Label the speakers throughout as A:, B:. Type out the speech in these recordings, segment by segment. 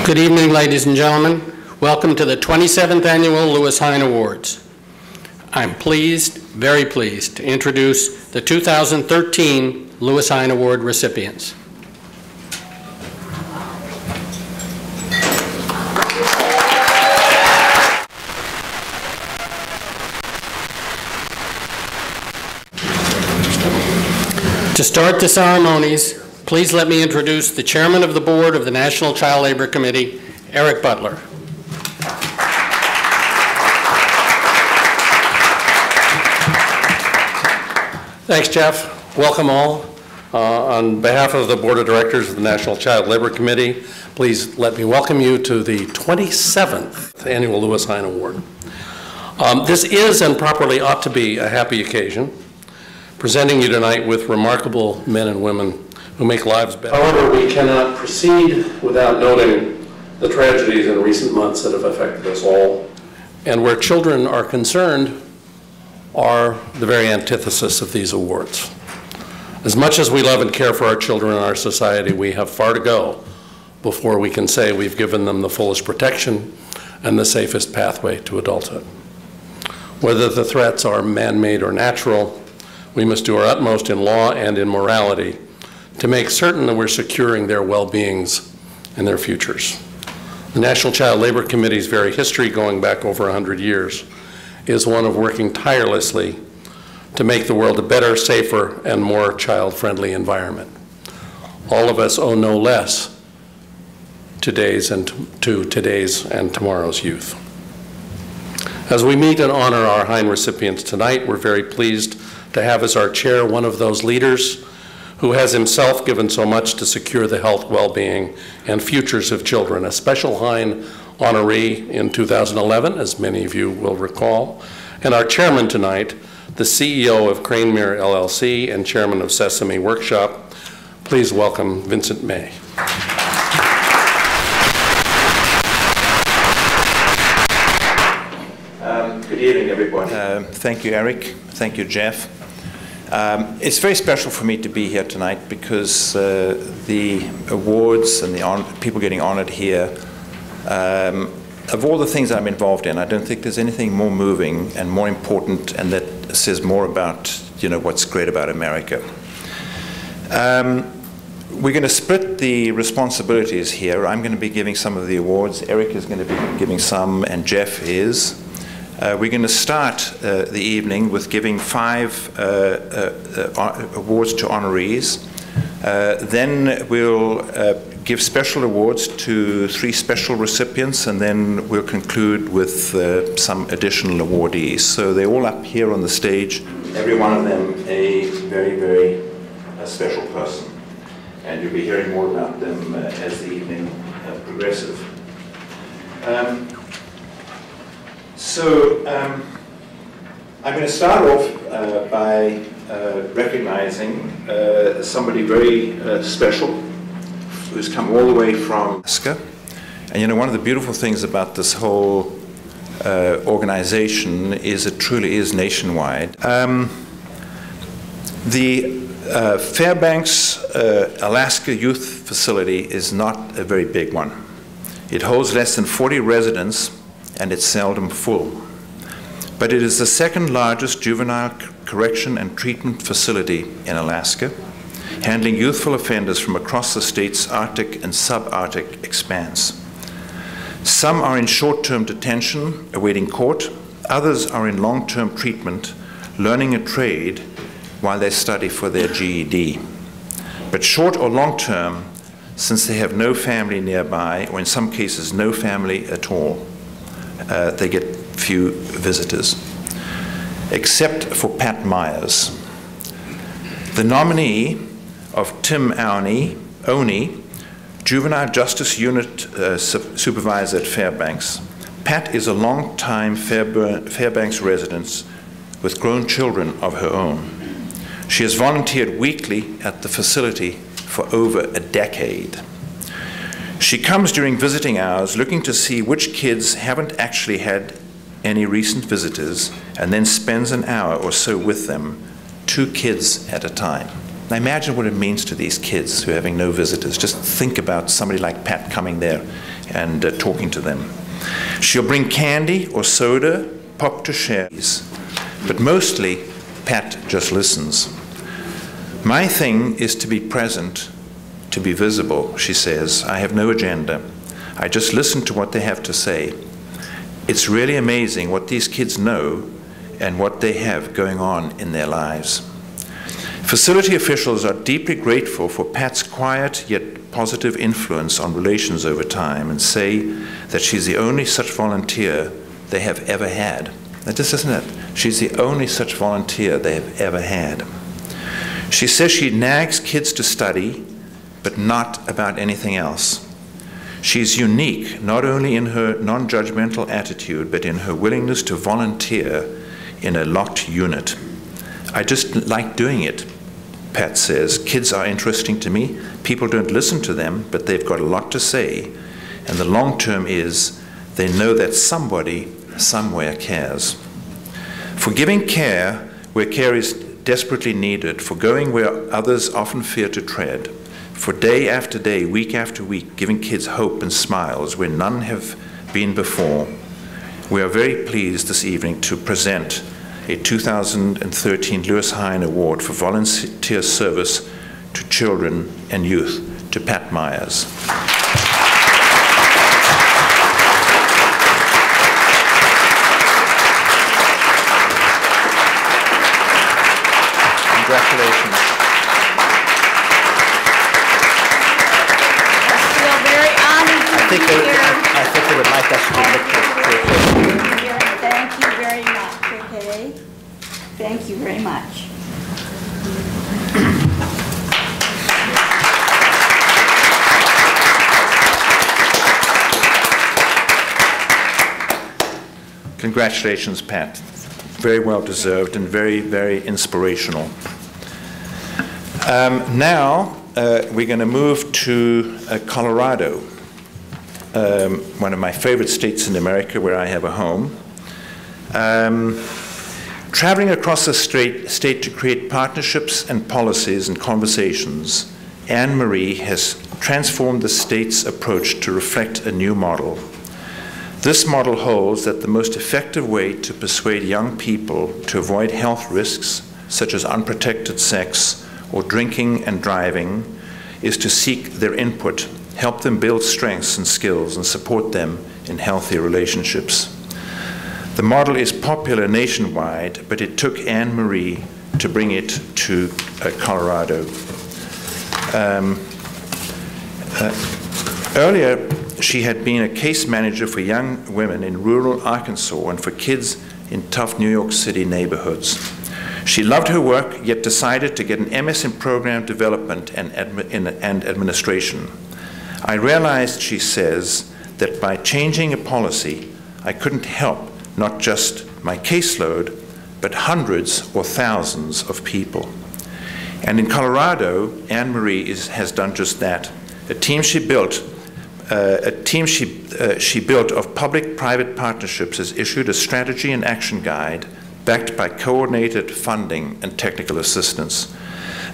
A: Good evening, ladies and gentlemen. Welcome to the 27th Annual Lewis Hine Awards. I'm pleased, very pleased, to introduce the 2013 Lewis Hine Award recipients. To start the ceremonies, please let me introduce the Chairman of the Board of the National Child Labor Committee, Eric Butler.
B: Thanks, Jeff. Welcome all. On behalf of the Board of Directors of the National Child Labor Committee, please let me welcome you to the 27th Annual Lewis Hine Award. This is and properly ought to be a happy occasion, presenting you tonight with remarkable men and women who make lives better. However, we cannot proceed without noting the tragedies in recent months that have affected us all, and where children are concerned are the very antithesis of these awards. As much as we love and care for our children in our society, we have far to go before we can say we've given them the fullest protection and the safest pathway to adulthood. Whether the threats are man-made or natural, we must do our utmost in law and in morality to make certain that we're securing their well-beings and their futures. The National Child Labor Committee's very history, going back over 100 years, is one of working tirelessly to make the world a better, safer, and more child-friendly environment. All of us owe no less to today's and tomorrow's youth. As we meet and honor our Hine recipients tonight, we're very pleased to have as our chair one of those leaders who has himself given so much to secure the health, well-being, and futures of children. A special Hine honoree in 2011, as many of you will recall, and our chairman tonight, the CEO of Cranemere LLC and chairman of Sesame Workshop. Please welcome Vincent May.
C: Good evening, everyone. Thank you, Eric. Thank you, Jeff. It's very special for me to be here tonight because the awards and the people getting honored here, of all the things I'm involved in, I don't think there's anything more moving and more important and that says more about, what's great about America. We're going to split the responsibilities here. I'm going to be giving some of the awards. Eric is going to be giving some, and Jeff is. We're going to start the evening with giving 5 awards to honorees. Then we'll give special awards to 3 special recipients, and then we'll conclude with some additional awardees. So they're all up here on the stage, every one of them a very, very special person. And you'll be hearing more about them as the evening progresses. I'm going to start off by recognizing somebody very special who's come all the way from Alaska. And one of the beautiful things about this whole organization is it truly is nationwide. The Fairbanks, Alaska Youth Facility is not a very big one. It holds less than 40 residents, and it's seldom full. But it is the 2nd largest juvenile correction and treatment facility in Alaska, handling youthful offenders from across the state's Arctic and subarctic expanse. Some are in short-term detention, awaiting court. Others are in long-term treatment, learning a trade while they study for their GED. But short or long-term, since they have no family nearby, or in some cases no family at all, they get few visitors, except for Pat Myers. The nominee of Tim Oney, Juvenile Justice Unit Supervisor at Fairbanks. Pat is a long-time Fairbanks resident with grown children of her own. She has volunteered weekly at the facility for over a decade. She comes during visiting hours looking to see which kids haven't actually had any recent visitors, and then spends an hour or so with them, 2 kids at a time. Now imagine what it means to these kids who are having no visitors. Just think about somebody like Pat coming there and talking to them. She'll bring candy or soda, pop to share, but mostly Pat just listens. My thing is to be present, to be visible, she says. I have no agenda. I just listen to what they have to say. It's really amazing what these kids know and what they have going on in their lives. Facility officials are deeply grateful for Pat's quiet yet positive influence on relations over time and say that she's the only such volunteer they have ever had. That just isn't it? She's the only such volunteer they have ever had. She says she nags kids to study, but not about anything else. She's unique, not only in her non-judgmental attitude, but in her willingness to volunteer in a locked unit. I just like doing it, Pat says. Kids are interesting to me. People don't listen to them, but they've got a lot to say. And the long term is they know that somebody somewhere cares. For giving care where care is desperately needed, for going where others often fear to tread, for day after day, week after week, giving kids hope and smiles where none have been before, we are very pleased this evening to present a 2013 Lewis Hine Award for volunteer service to children and youth to Pat Myers. Congratulations.
D: I feel very honored to be here.
C: I think they would like us to look
D: Thank you very much, okay? Thank you very much.
C: Congratulations, Pat. Very well deserved and very, very inspirational. Now, we're going to move to Colorado, one of my favorite states in America where I have a home. Traveling across the state to create partnerships and policies and conversations, Anne Marie has transformed the state's approach to reflect a new model. This model holds that the most effective way to persuade young people to avoid health risks, such as unprotected sex or drinking and driving, is to seek their input, help them build strengths and skills, and support them in healthy relationships. The model is popular nationwide, but it took Anne Marie to bring it to Colorado. Earlier, she had been a case manager for young women in rural Arkansas and for kids in tough New York City neighborhoods. She loved her work, yet decided to get an MS in program development and administration. I realized, she says, that by changing a policy, I couldn't help not just my caseload, but hundreds or thousands of people. And in Colorado, Anne Marie has done just that. A team she built of public-private partnerships has issued a strategy and action guide backed by coordinated funding and technical assistance.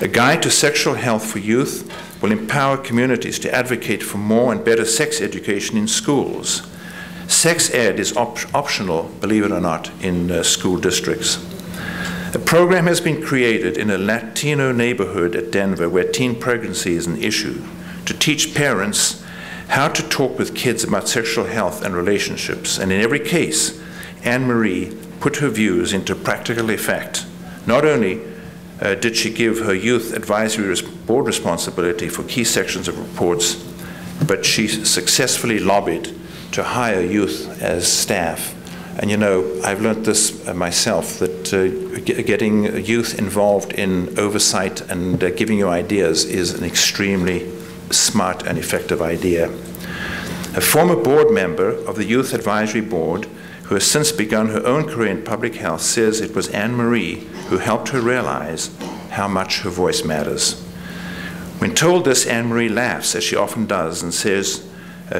C: A guide to sexual health for youth will empower communities to advocate for more and better sex education in schools. Sex ed is optional, believe it or not, in school districts. A program has been created in a Latino neighborhood at Denver where teen pregnancy is an issue to teach parents how to talk with kids about sexual health and relationships. And in every case, Anne Marie put her views into practical effect. Not only did she give her youth advisory board responsibility for key sections of reports, but she successfully lobbied to hire youth as staff. And you know, I've learned this myself, that getting youth involved in oversight and giving you ideas is an extremely smart and effective idea. A former board member of the Youth Advisory Board, who has since begun her own career in public health, says it was Anne Marie who helped her realize how much her voice matters. When told this, Anne Marie laughs, as she often does, and says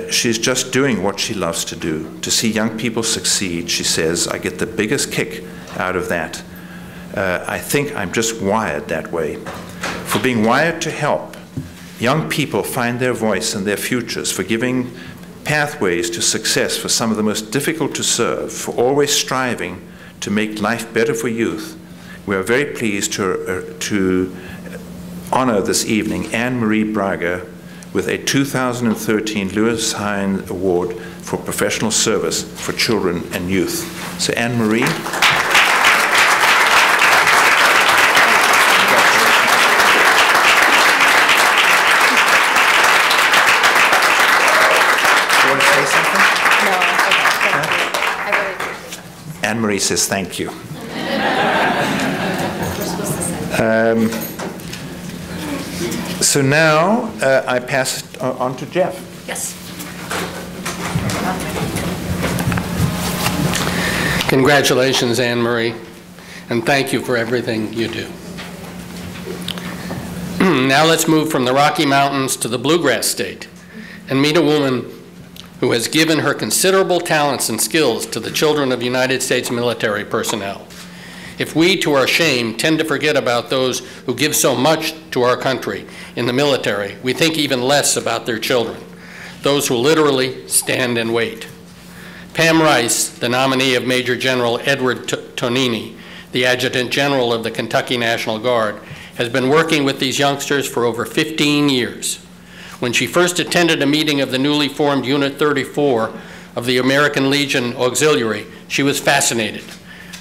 C: she's just doing what she loves to do. To see young people succeed, she says, I get the biggest kick out of that. I think I'm just wired that way. For being wired to help young people find their voice and their futures, for giving pathways to success for some of the most difficult to serve, for always striving to make life better for youth, we are very pleased to honor this evening Anne-Marie Braga with a 2013 Lewis Hine Award for Professional Service for Children and Youth. So Anne-Marie. Anne-Marie says thank you. So now I pass it on to Jeff.
E: Yes.
A: Congratulations, Anne-Marie, and thank you for everything you do. Now let's move from the Rocky Mountains to the Bluegrass State and meet a woman who has given her considerable talents and skills to the children of United States military personnel. If we, to our shame, tend to forget about those who give so much to our country in the military, we think even less about their children, those who literally stand and wait. Pam Rice, the nominee of Major General Edward Tonini, the Adjutant General of the Kentucky National Guard, has been working with these youngsters for over 15 years. When she first attended a meeting of the newly formed Unit 34 of the American Legion Auxiliary, she was fascinated.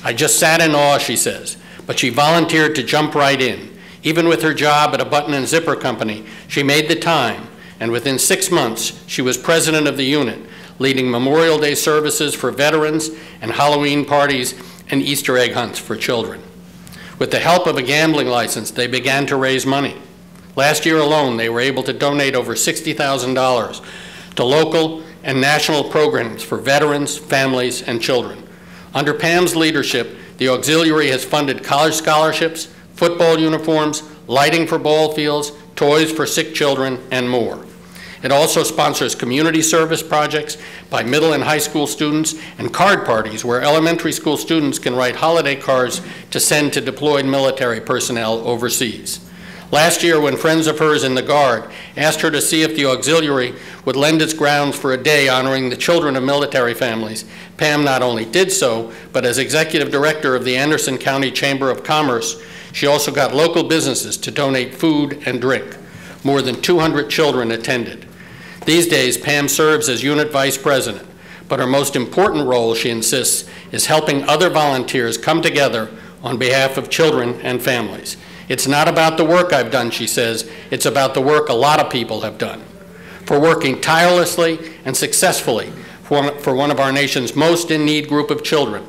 A: I just sat in awe, she says, but she volunteered to jump right in. Even with her job at a button and zipper company, she made the time, and within 6 months, she was president of the unit, leading Memorial Day services for veterans and Halloween parties and Easter egg hunts for children. With the help of a gambling license, they began to raise money. Last year alone, they were able to donate over $60,000 to local and national programs for veterans, families, and children. Under Pam's leadership, the auxiliary has funded college scholarships, football uniforms, lighting for ball fields, toys for sick children, and more. It also sponsors community service projects by middle and high school students and card parties where elementary school students can write holiday cards to send to deployed military personnel overseas. Last year, when friends of hers in the Guard asked her to see if the auxiliary would lend its grounds for a day honoring the children of military families, Pam not only did so, but as executive director of the Anderson County Chamber of Commerce, she also got local businesses to donate food and drink. More than 200 children attended. These days, Pam serves as unit vice president, but her most important role, she insists, is helping other volunteers come together on behalf of children and families. It's not about the work I've done, she says, it's about the work a lot of people have done. For working tirelessly and successfully for one of our nation's most in need group of children,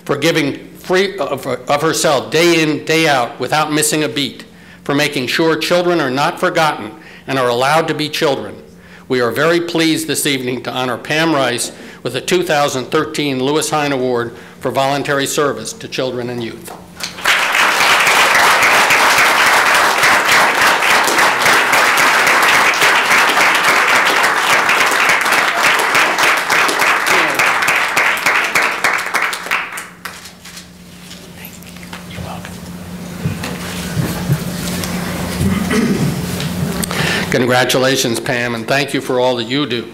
A: for giving free of herself day in, day out without missing a beat, for making sure children are not forgotten and are allowed to be children. We are very pleased this evening to honor Pam Rice with the 2013 Lewis Hine Award for voluntary service to children and youth. Congratulations, Pam, and thank you for all that you do.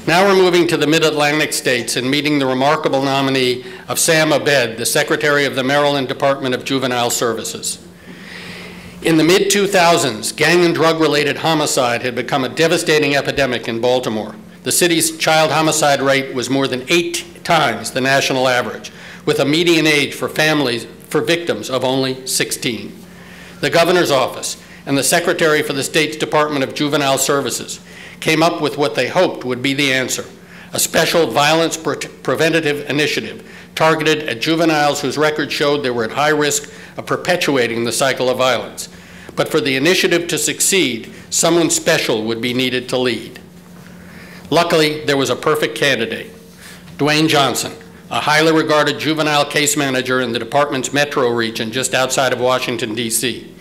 A: Now we're moving to the Mid-Atlantic states and meeting the remarkable nominee of Sam Abed, the Secretary of the Maryland Department of Juvenile Services. In the mid-2000s, gang and drug-related homicide had become a devastating epidemic in Baltimore. The city's child homicide rate was more than 8 times the national average, with a median age for victims of only 16. The governor's office and the Secretary for the state's Department of Juvenile Services came up with what they hoped would be the answer, a special violence preventative initiative targeted at juveniles whose records showed they were at high risk of perpetuating the cycle of violence. But for the initiative to succeed, someone special would be needed to lead. Luckily, there was a perfect candidate, Dwayne Johnson, a highly regarded juvenile case manager in the department's metro region just outside of Washington, D.C.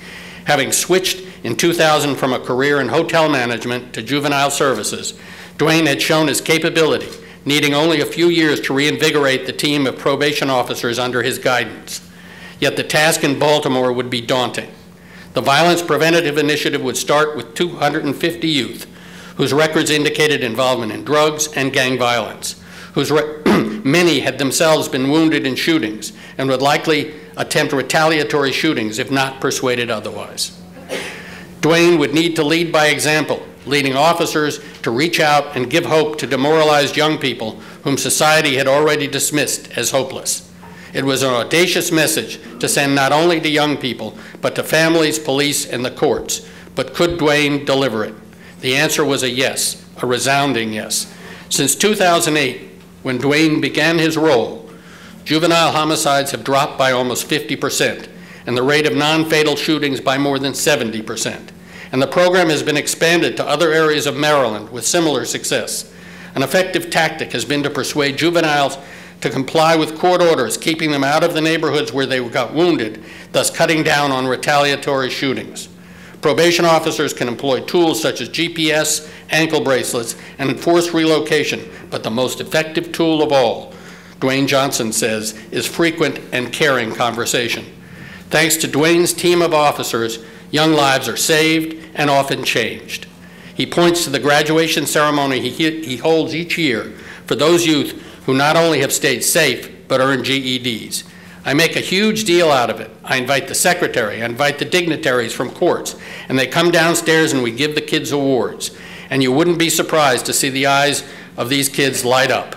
A: Having switched in 2000 from a career in hotel management to juvenile services, Dwayne had shown his capability, needing only a few years to reinvigorate the team of probation officers under his guidance. Yet the task in Baltimore would be daunting. The Violence Preventative Initiative would start with 250 youth whose records indicated involvement in drugs and gang violence, whose many had themselves been wounded in shootings and would likely attempt retaliatory shootings if not persuaded otherwise. Dwayne would need to lead by example, leading officers to reach out and give hope to demoralized young people whom society had already dismissed as hopeless. It was an audacious message to send not only to young people, but to families, police, and the courts. But could Dwayne deliver it? The answer was a yes, a resounding yes. Since 2008, when Dwayne began his role, juvenile homicides have dropped by almost 50%, and the rate of non-fatal shootings by more than 70%. And the program has been expanded to other areas of Maryland with similar success. An effective tactic has been to persuade juveniles to comply with court orders, keeping them out of the neighborhoods where they got wounded, thus cutting down on retaliatory shootings. Probation officers can employ tools such as GPS, ankle bracelets, and enforced relocation, but the most effective tool of all, Dwayne Johnson says, is frequent and caring conversation. Thanks to Dwayne's team of officers, young lives are saved and often changed. He points to the graduation ceremony he holds each year for those youth who not only have stayed safe, but earned GEDs. I make a huge deal out of it. I invite the secretary, I invite the dignitaries from courts, and they come downstairs and we give the kids awards. And you wouldn't be surprised to see the eyes of these kids light up.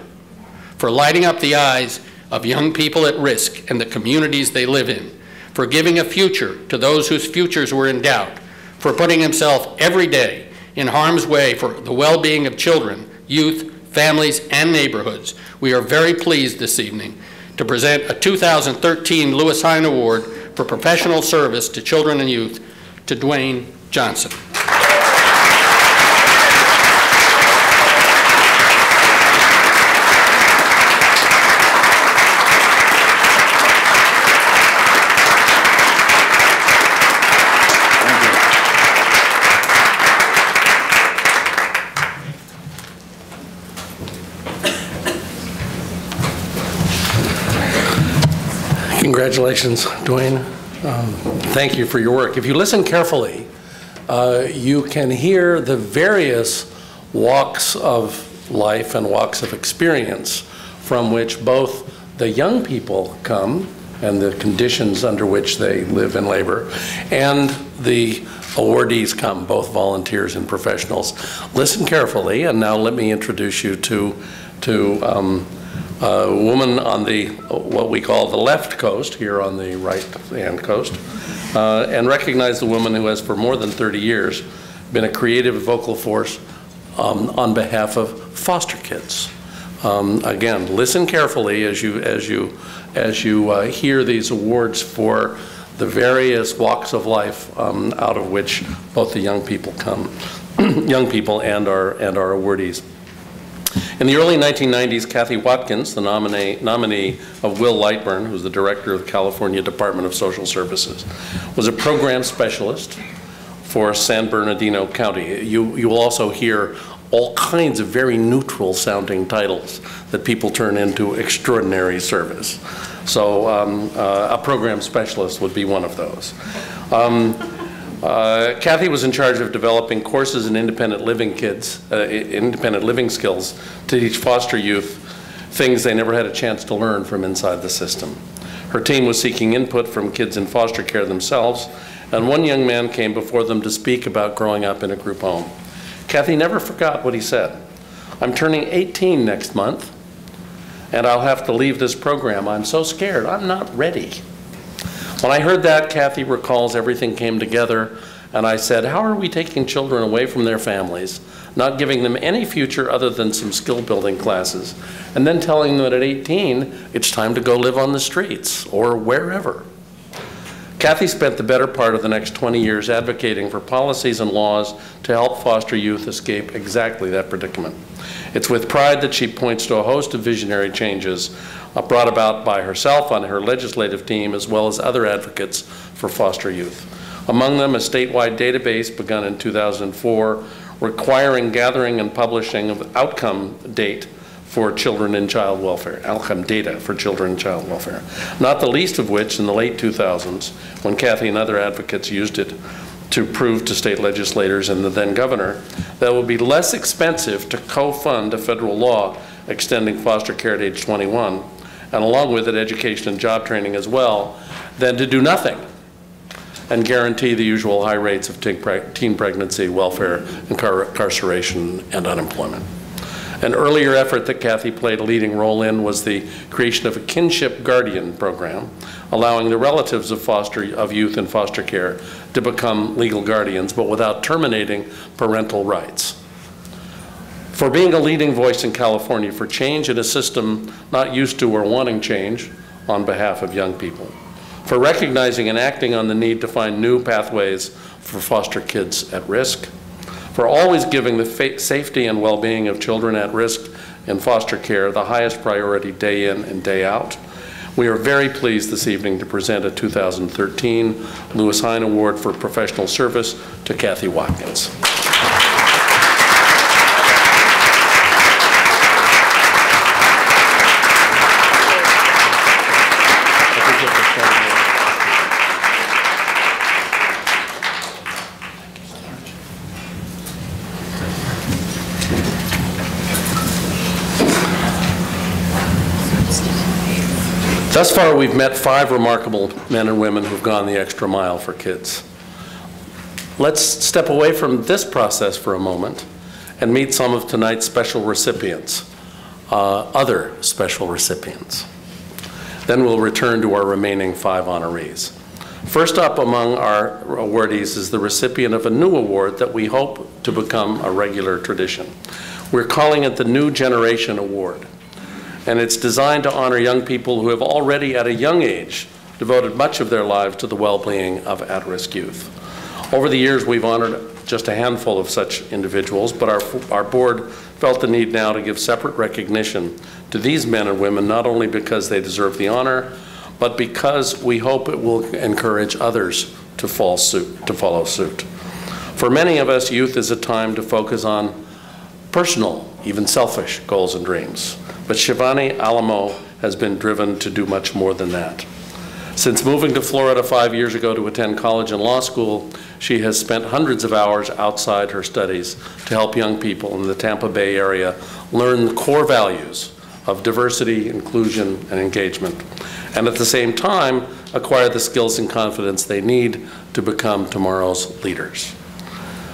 A: For lighting up the eyes of young people at risk and the communities they live in, for giving a future to those whose futures were in doubt, for putting himself every day in harm's way for the well-being of children, youth, families, and neighborhoods. We are very pleased this evening to present a 2013 Lewis Hine Award for professional service to children and youth to Dwayne Johnson.
B: Congratulations, Dwayne. Thank you for your work. If you listen carefully, you can hear the various walks of life and walks of experience from which both the young people come and the conditions under which they live and labor, and the awardees come, both volunteers and professionals. Listen carefully, and now let me introduce you to a woman on the, what we call the left coast, here on the right-hand coast, and recognize the woman who has for more than 30 years been a creative vocal force on behalf of foster kids. Again, listen carefully as you hear these awards for the various walks of life out of which both the young people come, young people and our awardees. In the early 1990s, Kathy Watkins, the nominee of Will Lightburn, who's the director of the California Department of Social Services, was a program specialist for San Bernardino County. You will also hear all kinds of very neutral sounding titles that people turn into extraordinary service. So a program specialist would be one of those. Kathy was in charge of developing courses in independent living skills to teach foster youth things they never had a chance to learn from inside the system. Her team was seeking input from kids in foster care themselves, and one young man came before them to speak about growing up in a group home. Kathy never forgot what he said. "I'm turning 18 next month, and I'll have to leave this program. I'm so scared. I'm not ready." When I heard that, Kathy recalls everything came together, and I said, how are we taking children away from their families, not giving them any future other than some skill-building classes, and then telling them that at 18, it's time to go live on the streets or wherever? Kathy spent the better part of the next 20 years advocating for policies and laws to help foster youth escape exactly that predicament. It's with pride that she points to a host of visionary changes brought about by herself on her legislative team, as well as other advocates for foster youth. Among them, a statewide database begun in 2004 requiring gathering and publishing of outcome data for children in child welfare, outcome data for children in child welfare. Not the least of which in the late 2000s, when Kathy and other advocates used it to prove to state legislators and the then governor that would be less expensive to co-fund a federal law extending foster care at age 21, and along with it education and job training as well, than to do nothing and guarantee the usual high rates of teen pregnancy, welfare, incarceration, and unemployment. An earlier effort that Kathy played a leading role in was the creation of a kinship guardian program, allowing the relatives of youth in foster care to become legal guardians, but without terminating parental rights. For being a leading voice in California for change in a system not used to or wanting change on behalf of young people. For recognizing and acting on the need to find new pathways for foster kids at risk. For always giving the safety and well-being of children at risk in foster care the highest priority day in and day out. We are very pleased this evening to present a 2013 Lewis Hine Award for Professional Service to Kathy Watkins. Thus far, we've met 5 remarkable men and women who've gone the extra mile for kids. Let's step away from this process for a moment and meet some of tonight's special recipients, other special recipients. Then we'll return to our remaining 5 honorees. First up among our awardees is the recipient of a new award that we hope to become a regular tradition. We're calling it the New Generation Award. And it's designed to honor young people who have already at a young age devoted much of their lives to the well-being of at-risk youth. Over the years, we've honored just a handful of such individuals, but our board felt the need now to give separate recognition to these men and women, not only because they deserve the honor, but because we hope it will encourage others to follow suit. For many of us, youth is a time to focus on personal, even selfish goals and dreams. But Shivani Alamo has been driven to do much more than that. Since moving to Florida 5 years ago to attend college and law school, she has spent hundreds of hours outside her studies to help young people in the Tampa Bay area learn the core values of diversity, inclusion, and engagement, and at the same time acquire the skills and confidence they need to become tomorrow's leaders.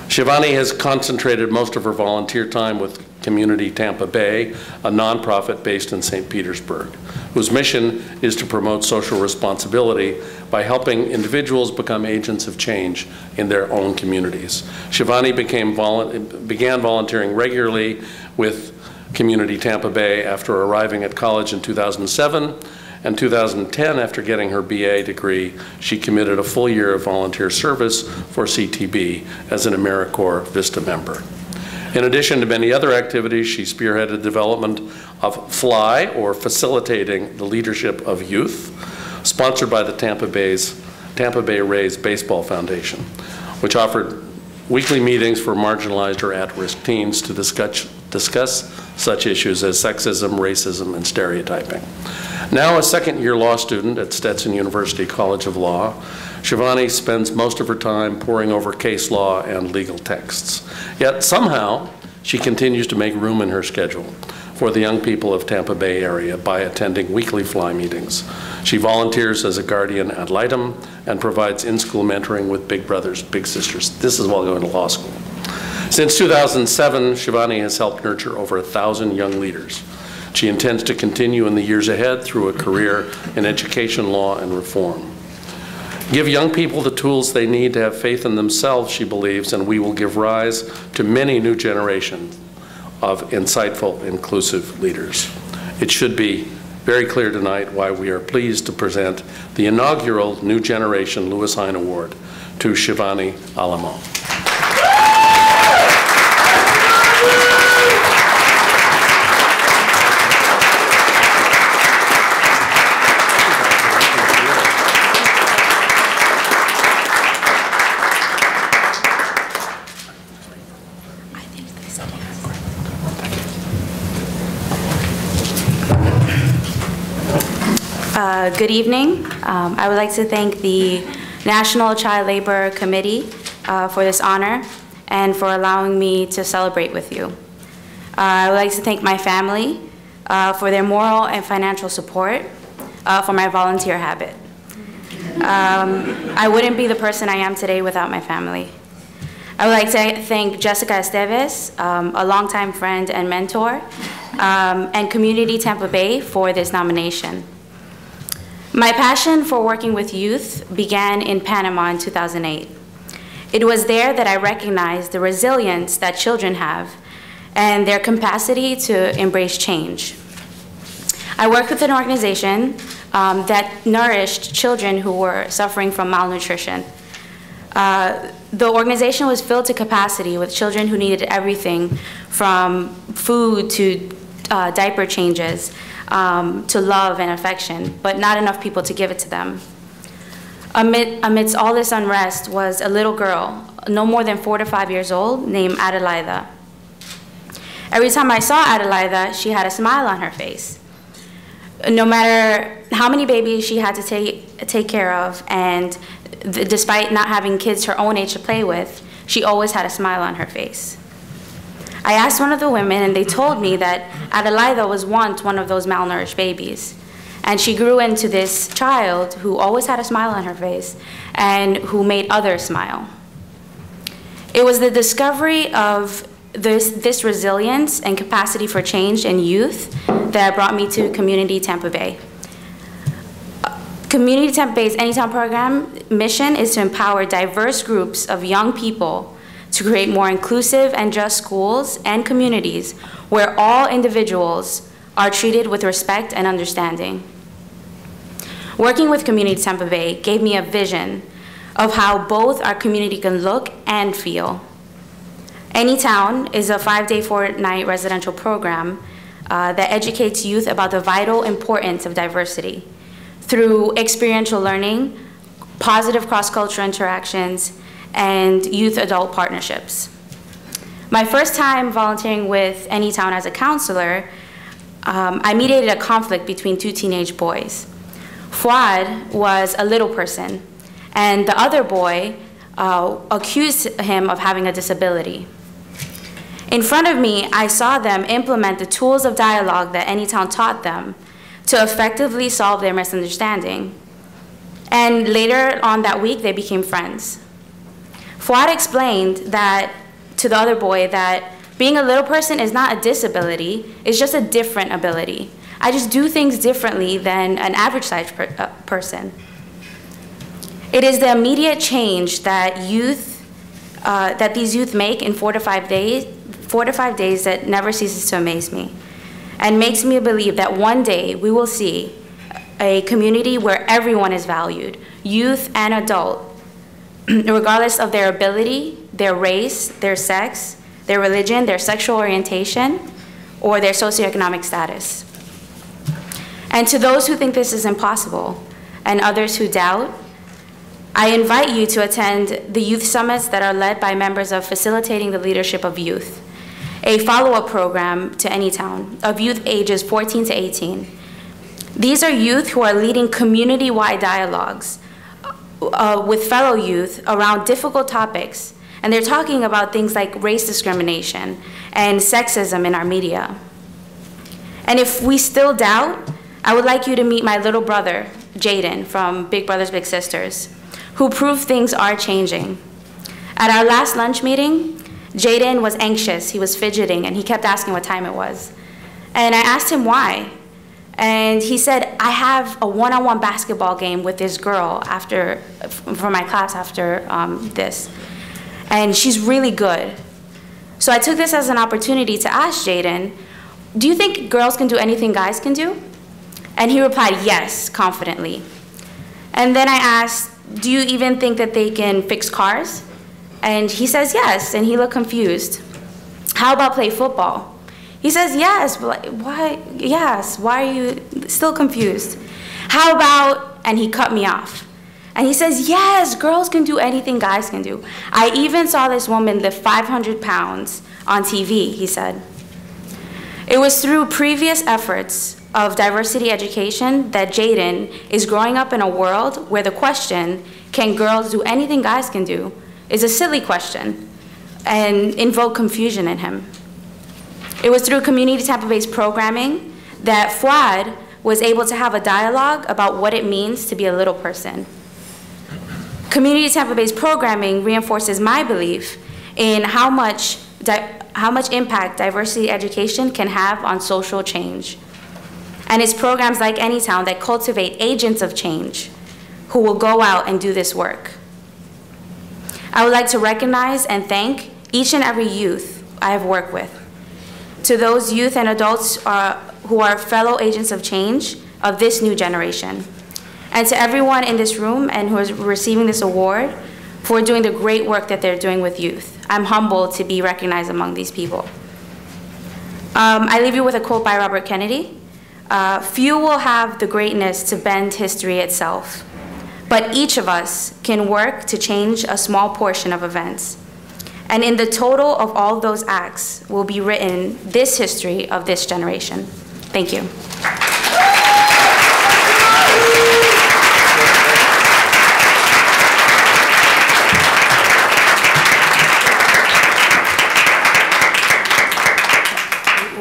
B: Shivani has concentrated most of her volunteer time with Community Tampa Bay, a nonprofit based in St. Petersburg, whose mission is to promote social responsibility by helping individuals become agents of change in their own communities. Shivani began volunteering regularly with Community Tampa Bay after arriving at college in 2007. In 2010, after getting her BA degree, she committed a full year of volunteer service for CTB as an AmeriCorps Vista member. In addition to many other activities, she spearheaded development of FLY, or Facilitating the Leadership of Youth, sponsored by the Tampa Bay Rays Baseball Foundation, which offered weekly meetings for marginalized or at-risk teens to discuss such issues as sexism, racism, and stereotyping. Now a second-year law student at Stetson University College of Law, Shivani spends most of her time poring over case law and legal texts. Yet somehow, she continues to make room in her schedule for the young people of Tampa Bay area by attending weekly FLY meetings. She volunteers as a guardian ad litem and provides in-school mentoring with big brothers, big sisters. This is while going to law school. Since 2007, Shivani has helped nurture over 1,000 young leaders. She intends to continue in the years ahead through a career in education, law, and reform. Give young people the tools they need to have faith in themselves, she believes, and we will give rise to many new generations of insightful, inclusive leaders. It should be very clear tonight why we are pleased to present the inaugural New Generation Lewis Hine Award to Shivani Alamo.
E: Good evening. I would like to thank the National Child Labor Committee for this honor and for allowing me to celebrate with you. I would like to thank my family for their moral and financial support for my volunteer habit. I wouldn't be the person I am today without my family. I would like to thank Jessica Esteves, a longtime friend and mentor, and Community Tampa Bay for this nomination. My passion for working with youth began in Panama in 2008. It was there that I recognized the resilience that children have and their capacity to embrace change. I worked with an organization that nourished children who were suffering from malnutrition. The organization was filled to capacity with children who needed everything from food to diaper changes, to love and affection, but not enough people to give it to them. Amidst all this unrest was a little girl, no more than 4 to 5 years old, named Adelaida. Every time I saw Adelaida, she had a smile on her face. No matter how many babies she had to take care of, and despite not having kids her own age to play with, she always had a smile on her face. I asked one of the women, and they told me that Adelaida was once one of those malnourished babies. And she grew into this child who always had a smile on her face and who made others smile. It was the discovery of this resilience and capacity for change in youth that brought me to Community Tampa Bay. Community Tampa Bay's Anytown program mission is to empower diverse groups of young people to create more inclusive and just schools and communities where all individuals are treated with respect and understanding. Working with Community Tampa Bay gave me a vision of how both our community can look and feel. Anytown is a 5-day, 4-night residential program that educates youth about the vital importance of diversity through experiential learning, positive cross-cultural interactions, and youth-adult partnerships. My first time volunteering with Anytown as a counselor, I mediated a conflict between 2 teenage boys. Fuad was a little person, and the other boy accused him of having a disability. In front of me, I saw them implement the tools of dialogue that Anytown taught them to effectively solve their misunderstanding. And later on that week, they became friends. Fuad explained that to the other boy that being a little person is not a disability, it's just a different ability. I just do things differently than an average-sized person. It is the immediate change that these youth make in 4 to 5 days that never ceases to amaze me, and makes me believe that one day we will see a community where everyone is valued, youth and adult, regardless of their ability, their race, their sex, their religion, their sexual orientation, or their socioeconomic status. And to those who think this is impossible, and others who doubt, I invite you to attend the youth summits that are led by members of Facilitating the Leadership of Youth, a follow-up program to Anytown of youth ages 14 to 18. These are youth who are leading community-wide dialogues with fellow youth around difficult topics, and they're talking about things like race discrimination and sexism in our media. And if we still doubt, I would like you to meet my little brother, Jaden, from Big Brothers Big Sisters, who proved things are changing. At our last lunch meeting, Jaden was anxious, he was fidgeting, and he kept asking what time it was. And I asked him why. And he said, I have a one-on-one basketball game with this girl for my class after this. And she's really good. So I took this as an opportunity to ask Jaden, do you think girls can do anything guys can do? And he replied, yes, confidently. And then I asked, do you even think that they can fix cars? And he says yes, and he looked confused. How about play football? He says yes, but why? Yes, why are you still confused? How about, and he cut me off. And he says, yes, girls can do anything guys can do. I even saw this woman lift 500 pounds on TV, he said. It was through previous efforts of diversity education that Jaden is growing up in a world where the question, can girls do anything guys can do, is a silly question. and invoke confusion in him. It was through community Tampa-based programming that Fuad was able to have a dialogue about what it means to be a little person. Community Tampa-based programming reinforces my belief in how much impact diversity education can have on social change. And it's programs like Anytown that cultivate agents of change who will go out and do this work. I would like to recognize and thank each and every youth I have worked with. To those youth and adults who are fellow agents of change of this new generation. And to everyone in this room and who is receiving this award for doing the great work that they're doing with youth. I'm humbled to be recognized among these people. I leave you with a quote by Robert Kennedy. Few will have the greatness to bend history itself, but each of us can work to change a small portion of events. And in the total of all those acts will be written this history of this generation. Thank you.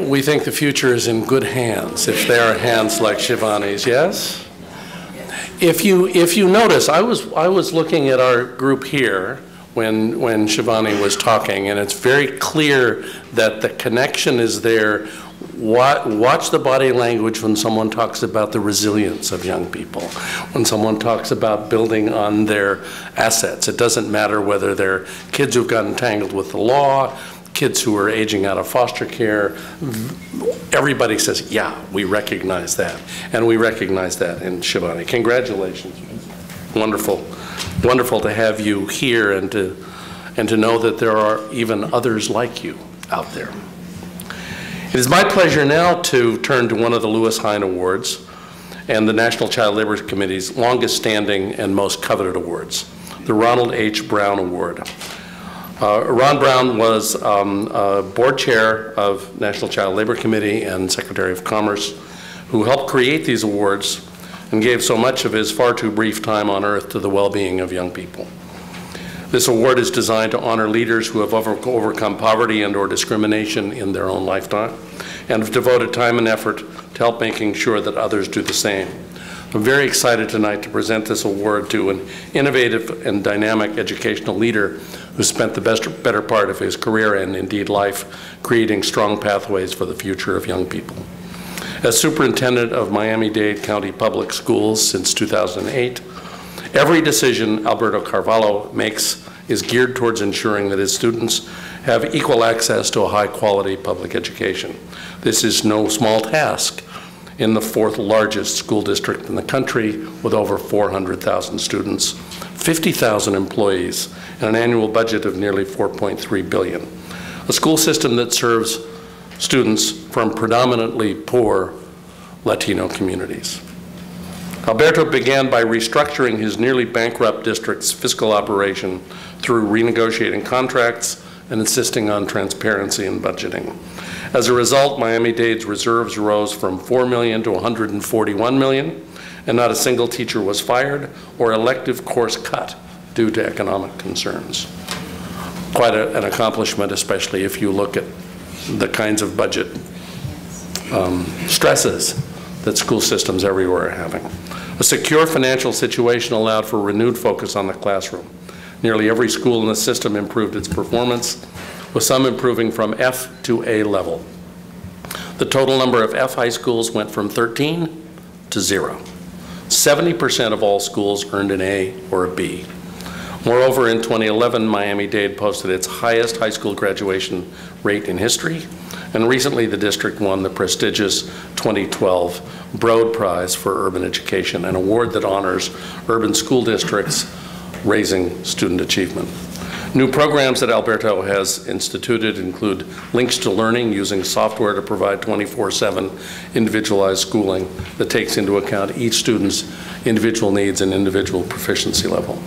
B: We think the future is in good hands, if they are hands like Shivani's, yes? If you notice, I was looking at our group here when Shivani was talking, and it's very clear that the connection is there. Watch the body language when someone talks about the resilience of young people, when someone talks about building on their assets. It doesn't matter whether they're kids who've gotten tangled with the law, kids who are aging out of foster care. Everybody says, yeah, we recognize that. And we recognize that in Shivani. Congratulations. Wonderful. Wonderful to have you here and to know that there are even others like you out there. It is my pleasure now to turn to one of the Lewis Hine Awards and the National Child Labor Committee's longest standing and most coveted awards, the Ronald H. Brown Award. Ron Brown was board chair of National Child Labor Committee and Secretary of Commerce, who helped create these awards and gave so much of his far too brief time on earth to the well-being of young people. This award is designed to honor leaders who have overcome poverty and/or discrimination in their own lifetime and have devoted time and effort to help making sure that others do the same. I'm very excited tonight to present this award to an innovative and dynamic educational leader who spent the better part of his career and indeed life creating strong pathways for the future of young people. As superintendent of Miami-Dade County Public Schools since 2008, every decision Alberto Carvalho makes is geared towards ensuring that his students have equal access to a high-quality public education. This is no small task in the fourth largest school district in the country with over 400,000 students, 50,000 employees, and an annual budget of nearly $4.3 billion. A school system that serves students from predominantly poor Latino communities. Alberto began by restructuring his nearly bankrupt district's fiscal operation through renegotiating contracts and insisting on transparency in budgeting. As a result, Miami-Dade's reserves rose from $4 million to $141 million, and not a single teacher was fired or elective course cut due to economic concerns. Quite an accomplishment, especially if you look at the kinds of budget stresses that school systems everywhere are having. A secure financial situation allowed for renewed focus on the classroom. Nearly every school in the system improved its performance, with some improving from F to A level. The total number of F high schools went from 13 to 0. 70% of all schools earned an A or a B. Moreover, in 2011, Miami-Dade posted its highest high school graduation rate in history, and recently the district won the prestigious 2012 Broad Prize for Urban Education, an award that honors urban school districts raising student achievement. New programs that Alberto has instituted include Links to Learning, using software to provide 24/7 individualized schooling that takes into account each student's individual needs and individual proficiency level.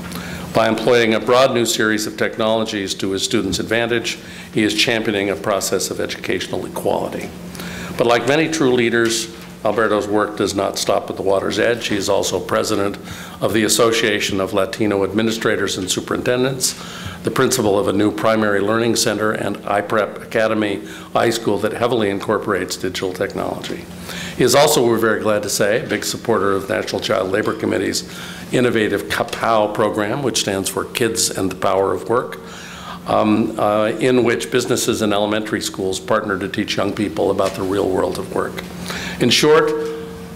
B: By employing a broad new series of technologies to his students' advantage, he is championing a process of educational equality. But like many true leaders, Alberto's work does not stop at the water's edge. He is also president of the Association of Latino Administrators and Superintendents, the principal of a new primary learning center and iPrep Academy high school that heavily incorporates digital technology. He is also, we're very glad to say, a big supporter of National Child Labor Committee's innovative KAPOW program, which stands for Kids and the Power of Work, in which businesses and elementary schools partner to teach young people about the real world of work. In short,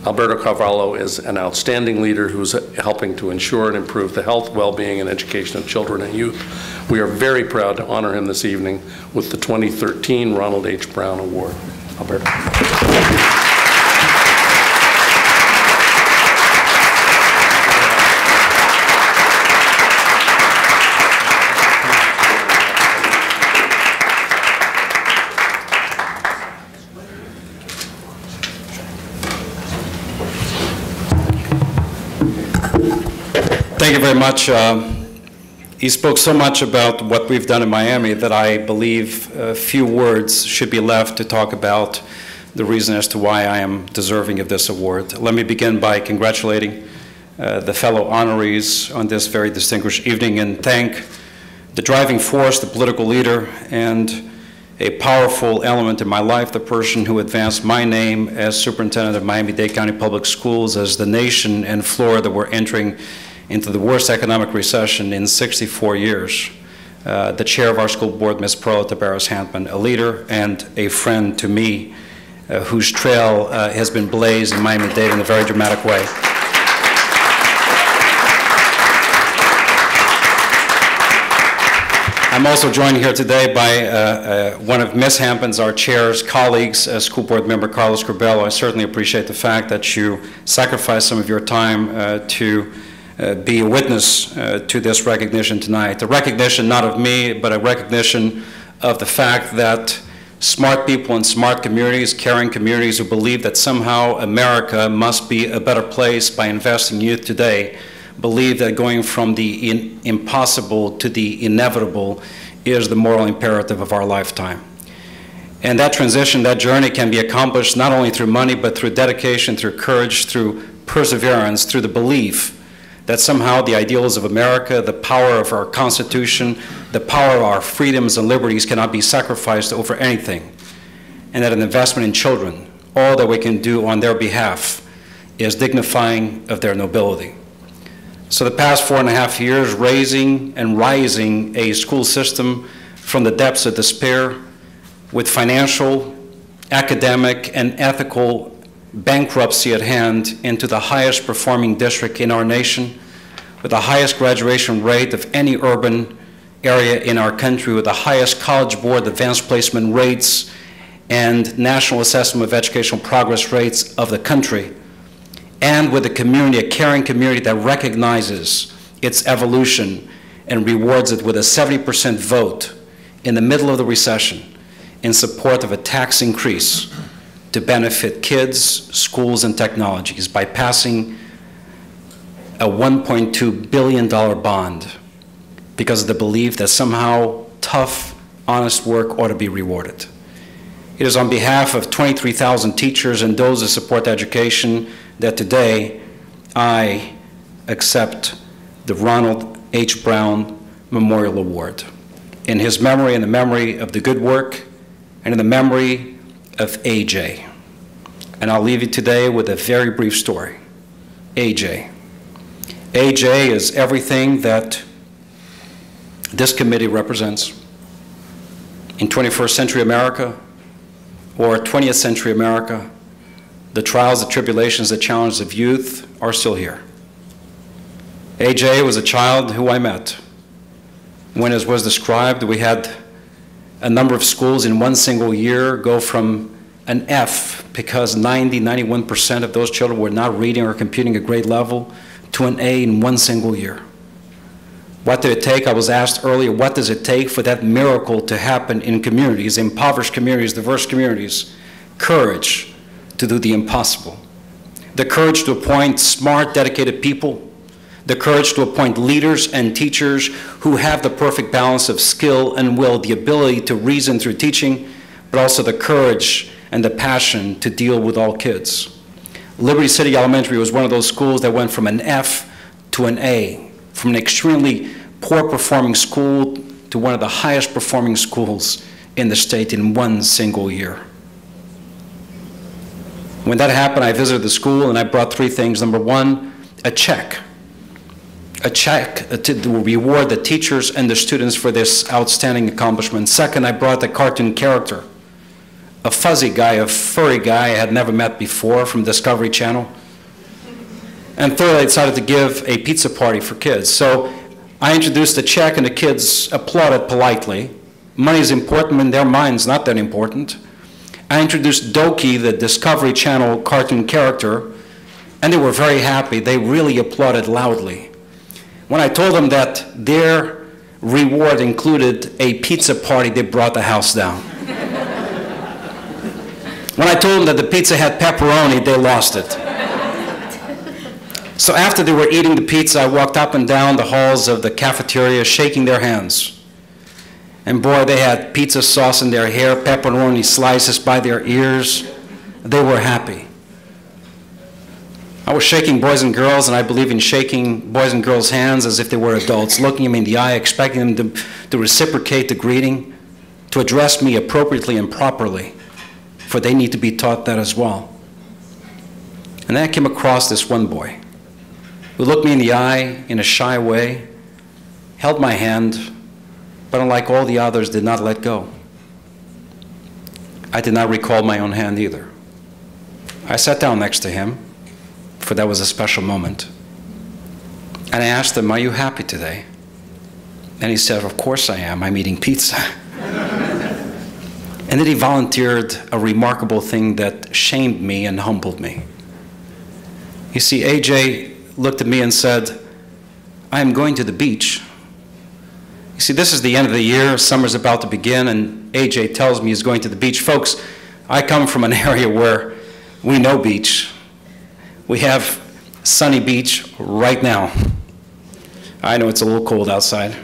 B: Alberto Carvalho is an outstanding leader who's helping to ensure and improve the health, well-being, and education of children and youth. We are very proud to honor him this evening with the 2013 Ronald H. Brown Award. Alberto.
F: Thank you very much. He spoke so much about what we've done in Miami that I believe a few words should be left to talk about the reason as to why I am deserving of this award. Let me begin by congratulating the fellow honorees on this very distinguished evening and thank the driving force, the political leader, and a powerful element in my life, the person who advanced my name as superintendent of Miami-Dade County Public Schools as the nation and Florida were entering into the worst economic recession in 64 years. The chair of our school board, Ms. Pearl Tabarez-Hantman, a leader and a friend to me, whose trail has been blazed in Miami-Dade in a very dramatic way. I'm also joined here today by one of Ms. Hampton's, our chair's colleagues, school board member Carlos Corbello. I certainly appreciate the fact that you sacrificed some of your time to be a witness to this recognition tonight. A recognition not of me, but a recognition of the fact that smart people in smart communities, caring communities who believe that somehow America must be a better place by investing in youth today, believe that going from the impossible to the inevitable is the moral imperative of our lifetime. And that transition, that journey can be accomplished not only through money, but through dedication, through courage, through perseverance, through the belief that somehow the ideals of America, the power of our Constitution, the power of our freedoms and liberties cannot be sacrificed over anything, and that an investment in children, all that we can do on their behalf, is dignifying of their nobility. So the past 4.5 years, raising and rising a school system from the depths of despair with financial, academic, and ethical bankruptcy at hand into the highest performing district in our nation, with the highest graduation rate of any urban area in our country, with the highest College Board advanced placement rates and National Assessment of Educational Progress rates of the country, and with a community, a caring community that recognizes its evolution and rewards it with a 70% vote in the middle of the recession in support of a tax increase to benefit kids, schools, and technologies by passing a $1.2 billion bond because of the belief that somehow tough, honest work ought to be rewarded. It is on behalf of 23,000 teachers and those that support education that today I accept the Ronald H. Brown Memorial Award in his memory, in the memory of the good work, and in the memory of AJ. And I'll leave you today with a very brief story. AJ. AJ is everything that this committee represents in 21st century America or 20th century America. The trials, the tribulations, the challenges of youth are still here. AJ was a child who I met when, as was described, we had a number of schools in one single year go from an F, because 91% of those children were not reading or computing at grade level, to an A in one single year. What did it take? I was asked earlier, what does it take for that miracle to happen in communities, impoverished communities, diverse communities? Courage to do the impossible. The courage to appoint smart, dedicated people. The courage to appoint leaders and teachers who have the perfect balance of skill and will, the ability to reason through teaching, but also the courage and the passion to deal with all kids. Liberty City Elementary was one of those schools that went from an F to an A, from an extremely poor performing school to one of the highest performing schools in the state in one single year. When that happened, I visited the school and I brought three things. Number one, a check to reward the teachers and the students for this outstanding accomplishment. Second, I brought the cartoon character, a fuzzy guy, a furry guy I had never met before from Discovery Channel. And third, I decided to give a pizza party for kids. So I introduced the check and the kids applauded politely. Money is important in their minds, not that important. I introduced Doki, the Discovery Channel cartoon character, and they were very happy. They really applauded loudly. When I told them that their reward included a pizza party, they brought the house down. When I told them that the pizza had pepperoni, they lost it. So after they were eating the pizza, I walked up and down the halls of the cafeteria shaking their hands. And boy, they had pizza sauce in their hair, pepperoni slices by their ears. They were happy. I was shaking boys and girls, and I believe in shaking boys and girls' hands as if they were adults, looking them in the eye, expecting them to reciprocate the greeting, to address me appropriately and properly, for they need to be taught that as well. And then I came across this one boy who looked me in the eye in a shy way, held my hand, but unlike all the others, did not let go. I did not recall my own hand either. I sat down next to him, for that was a special moment. And I asked him, "Are you happy today?" And he said, "Of course I am. I'm eating pizza." And then he volunteered a remarkable thing that shamed me and humbled me. You see, AJ looked at me and said, "I am going to the beach." You see, this is the end of the year, summer's about to begin, and AJ tells me he's going to the beach. Folks, I come from an area where we know beach. We have sunny beach right now. I know it's a little cold outside.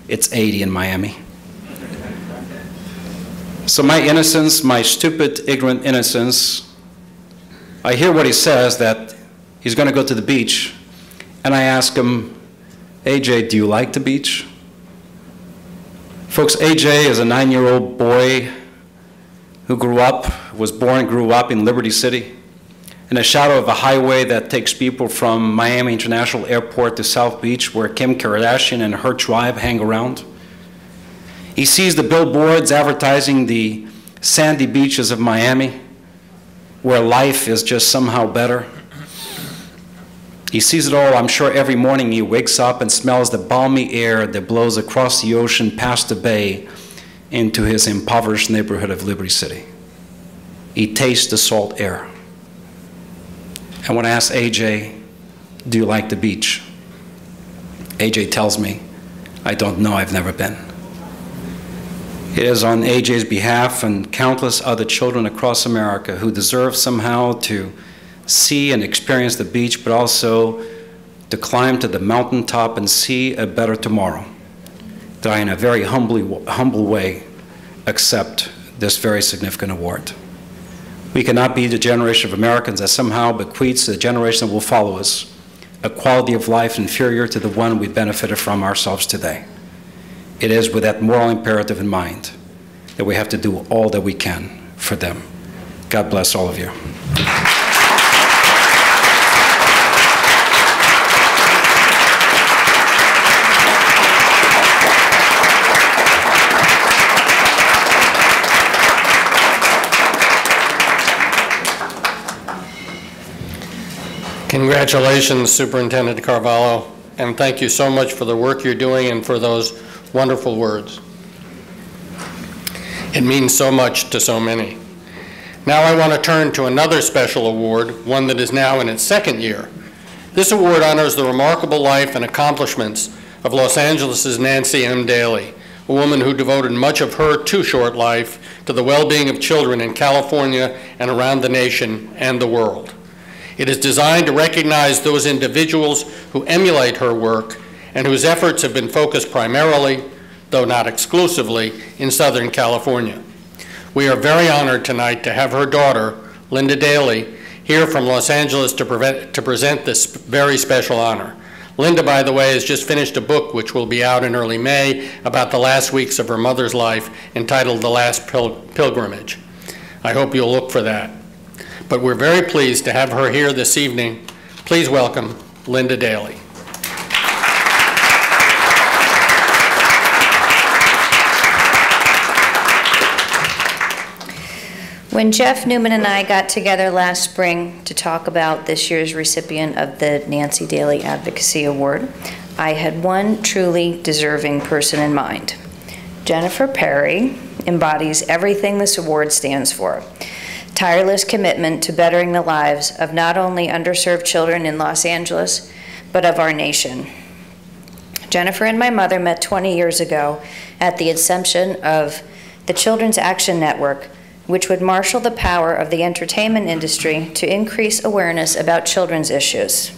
F: It's 80 in Miami. So my innocence, my stupid, ignorant innocence, I hear what he says, that he's going to go to the beach, and I ask him, "AJ, do you like the beach?" Folks, AJ is a 9-year-old boy who was born and grew up in Liberty City, in the shadow of a highway that takes people from Miami International Airport to South Beach, where Kim Kardashian and her tribe hang around. He sees the billboards advertising the sandy beaches of Miami, where life is just somehow better. He sees it all. I'm sure every morning he wakes up and smells the balmy air that blows across the ocean past the bay into his impoverished neighborhood of Liberty City. He tastes the salt air. And when I ask AJ, "Do you like the beach?" AJ tells me, "I don't know, I've never been." It is on AJ's behalf and countless other children across America who deserve somehow to see and experience the beach, but also to climb to the mountaintop and see a better tomorrow, that I, in a very humble way, accept this very significant award. We cannot be the generation of Americans that somehow bequeaths to the generation that will follow us a quality of life inferior to the one we benefited from ourselves today. It is with that moral imperative in mind that we have to do all that we can for them. God bless all of you.
A: Congratulations, Superintendent Carvalho, and thank you so much for the work you're doing and for those wonderful words. It means so much to so many. Now I want to turn to another special award, one that is now in its second year. This award honors the remarkable life and accomplishments of Los Angeles' Nancy M. Daly, a woman who devoted much of her too short life to the well-being of children in California and around the nation and the world. It is designed to recognize those individuals who emulate her work and whose efforts have been focused primarily, though not exclusively, in Southern California. We are very honored tonight to have her daughter, Linda Daly, here from Los Angeles to present this very special honor. Linda, by the way, has just finished a book which will be out in early May about the last weeks of her mother's life, entitled The Last Pilgrimage. I hope you'll look for that. But we're very pleased to have her here this evening. Please welcome Linda Daly.
G: When Jeff Newman and I got together last spring to talk about this year's recipient of the Nancy Daly Advocacy Award, I had one truly deserving person in mind. Jennifer Perry embodies everything this award stands for: tireless commitment to bettering the lives of not only underserved children in Los Angeles, but of our nation. Jennifer and my mother met 20 years ago at the inception of the Children's Action Network, which would marshal the power of the entertainment industry to increase awareness about children's issues.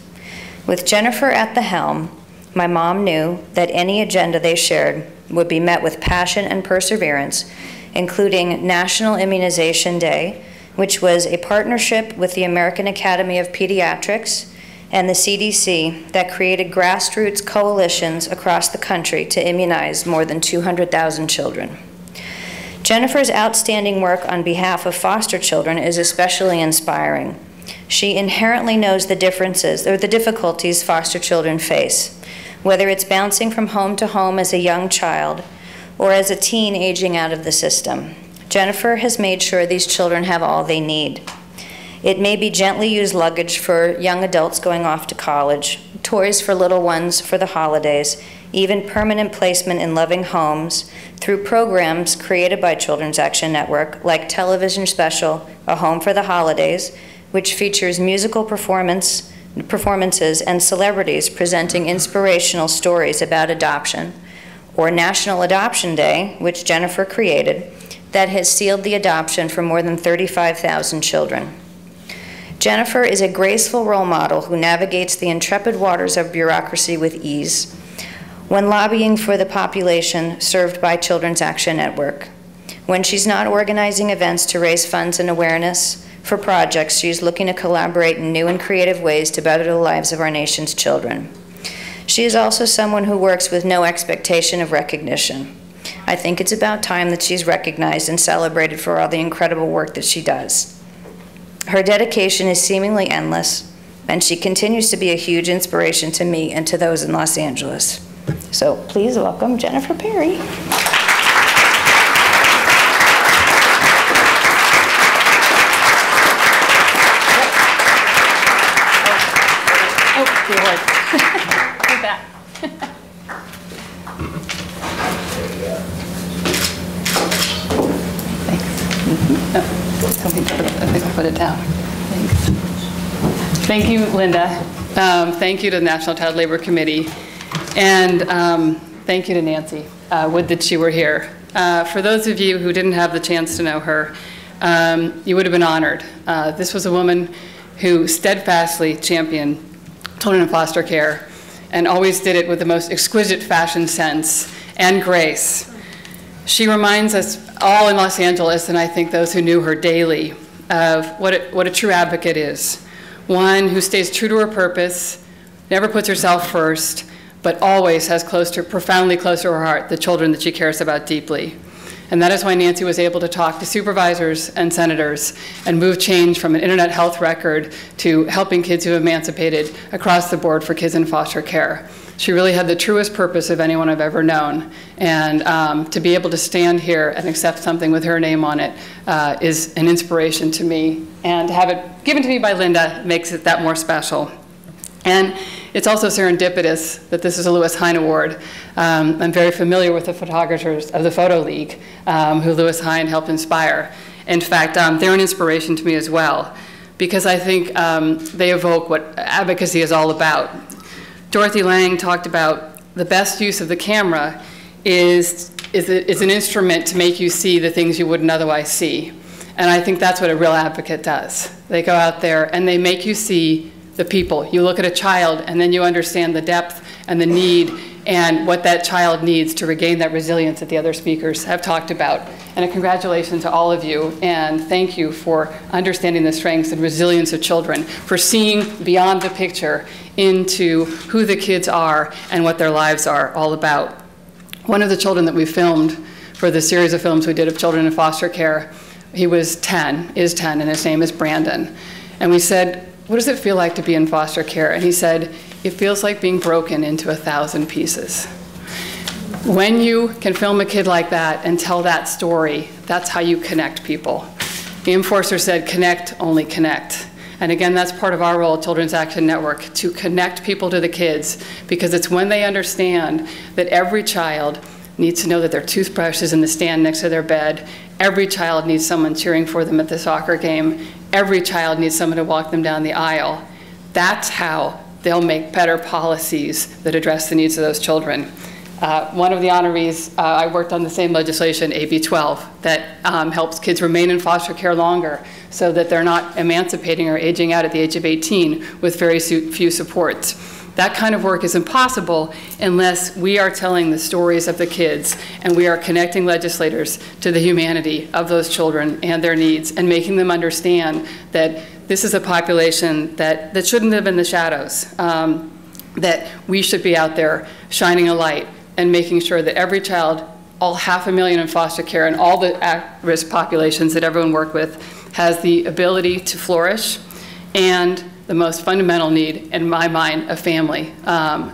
G: With Jennifer at the helm, my mom knew that any agenda they shared would be met with passion and perseverance, including National Immunization Day, which was a partnership with the American Academy of Pediatrics and the CDC that created grassroots coalitions across the country to immunize more than 200,000 children. Jennifer's outstanding work on behalf of foster children is especially inspiring. She inherently knows the differences or the difficulties foster children face, whether it's bouncing from home to home as a young child or as a teen aging out of the system. Jennifer has made sure these children have all they need. It may be gently used luggage for young adults going off to college, toys for little ones for the holidays, even permanent placement in loving homes through programs created by Children's Action Network, like television special A Home for the Holidays, which features musical performances and celebrities presenting inspirational stories about adoption, or National Adoption Day, which Jennifer created, that has sealed the adoption for more than 35,000 children. Jennifer is a graceful role model who navigates the intrepid waters of bureaucracy with ease when lobbying for the population served by Children's Action Network. When she's not organizing events to raise funds and awareness for projects, she's looking to collaborate in new and creative ways to better the lives of our nation's children. She is also someone who works with no expectation of recognition. I think it's about time that she's recognized and celebrated for all the incredible work that she does. Her dedication is seemingly endless, and she continues to be a huge inspiration to me and to those in Los Angeles. So please welcome Jennifer Perry.
H: Oh, the award. You're back. Thanks. Oh, I think I'll put it down. Thanks. Thank you, Linda. Thank you to the National Child Labor Committee. And thank you to Nancy. Would that she were here. For those of you who didn't have the chance to know her, you would have been honored. This was a woman who steadfastly championed children in foster care and always did it with the most exquisite fashion sense and grace. She reminds us all in Los Angeles, and I think those who knew her daily, of what a true advocate is. One who stays true to her purpose, never puts herself first, but always has profoundly close to her heart the children that she cares about deeply. And that is why Nancy was able to talk to supervisors and senators and move change from an internet health record to helping kids who emancipated across the board for kids in foster care. She really had the truest purpose of anyone I've ever known. And to be able to stand here and accept something with her name on it is an inspiration to me. And to have it given to me by Linda makes it that more special. And it's also serendipitous that this is a Louis Hine Award. I'm very familiar with the photographers of the Photo League, who Louis Hine helped inspire. In fact, they're an inspiration to me as well, because I think they evoke what advocacy is all about. Dorothy Lang talked about the best use of the camera is an instrument to make you see the things you wouldn't otherwise see. And I think that's what a real advocate does. They go out there and they make you see the people. You look at a child and then you understand the depth and the need and what that child needs to regain that resilience that the other speakers have talked about. And a congratulations to all of you, and thank you for understanding the strengths and resilience of children, for seeing beyond the picture into who the kids are and what their lives are all about. One of the children that we filmed for the series of films we did of children in foster care, he was 10, is 10, and his name is Brandon. And we said, what does it feel like to be in foster care? And he said, it feels like being broken into 1,000 pieces. When you can film a kid like that and tell that story, that's how you connect people. The enforcer said, connect, only connect. And again, that's part of our role at Children's Action Network, to connect people to the kids, because it's when they understand that every child needs to know that their toothbrush is in the stand next to their bed. Every child needs someone cheering for them at the soccer game. Every child needs someone to walk them down the aisle. That's how they'll make better policies that address the needs of those children. One of the honorees, I worked on the same legislation, AB 12, that helps kids remain in foster care longer so that they're not emancipating or aging out at the age of 18 with very few supports. That kind of work is impossible unless we are telling the stories of the kids and we are connecting legislators to the humanity of those children and their needs, and making them understand that this is a population that shouldn't live in the shadows, that we should be out there shining a light and making sure that every child, all 500,000 in foster care, and all the at-risk populations that everyone worked with, has the ability to flourish, and the most fundamental need, in my mind, a family,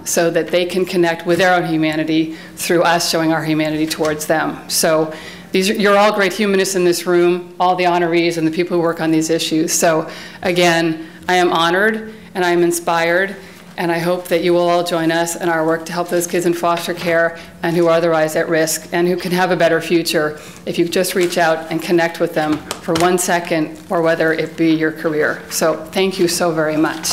H: so that they can connect with their own humanity through us showing our humanity towards them. So you're all great humanists in this room, all the honorees and the people who work on these issues. So again, I am honored and I am inspired, and I hope that you will all join us in our work to help those kids in foster care and who are otherwise at risk and who can have a better future if you just reach out and connect with them for 1 second, or whether it be your career. So thank you so very much.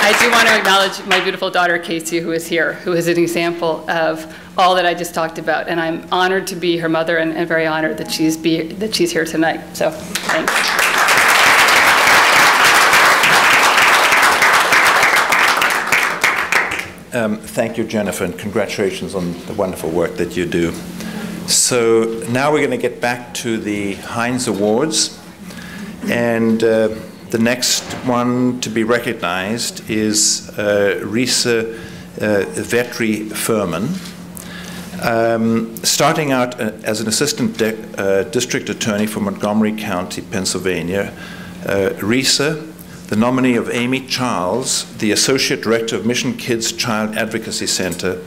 H: I do want to acknowledge my beautiful daughter, Casey, who is here, who is an example of all that I just talked about. And I'm honored to be her mother, and very honored that she's here tonight. So thanks.
C: Thank you, Jennifer, and congratulations on the wonderful work that you do. So now we're going to get back to the Hine Awards, and the next one to be recognized is Risa Vetri Furman. Starting out as an assistant district attorney for Montgomery County, Pennsylvania, Risa, the nominee of Amy Charles, the associate director of Mission Kids Child Advocacy Center,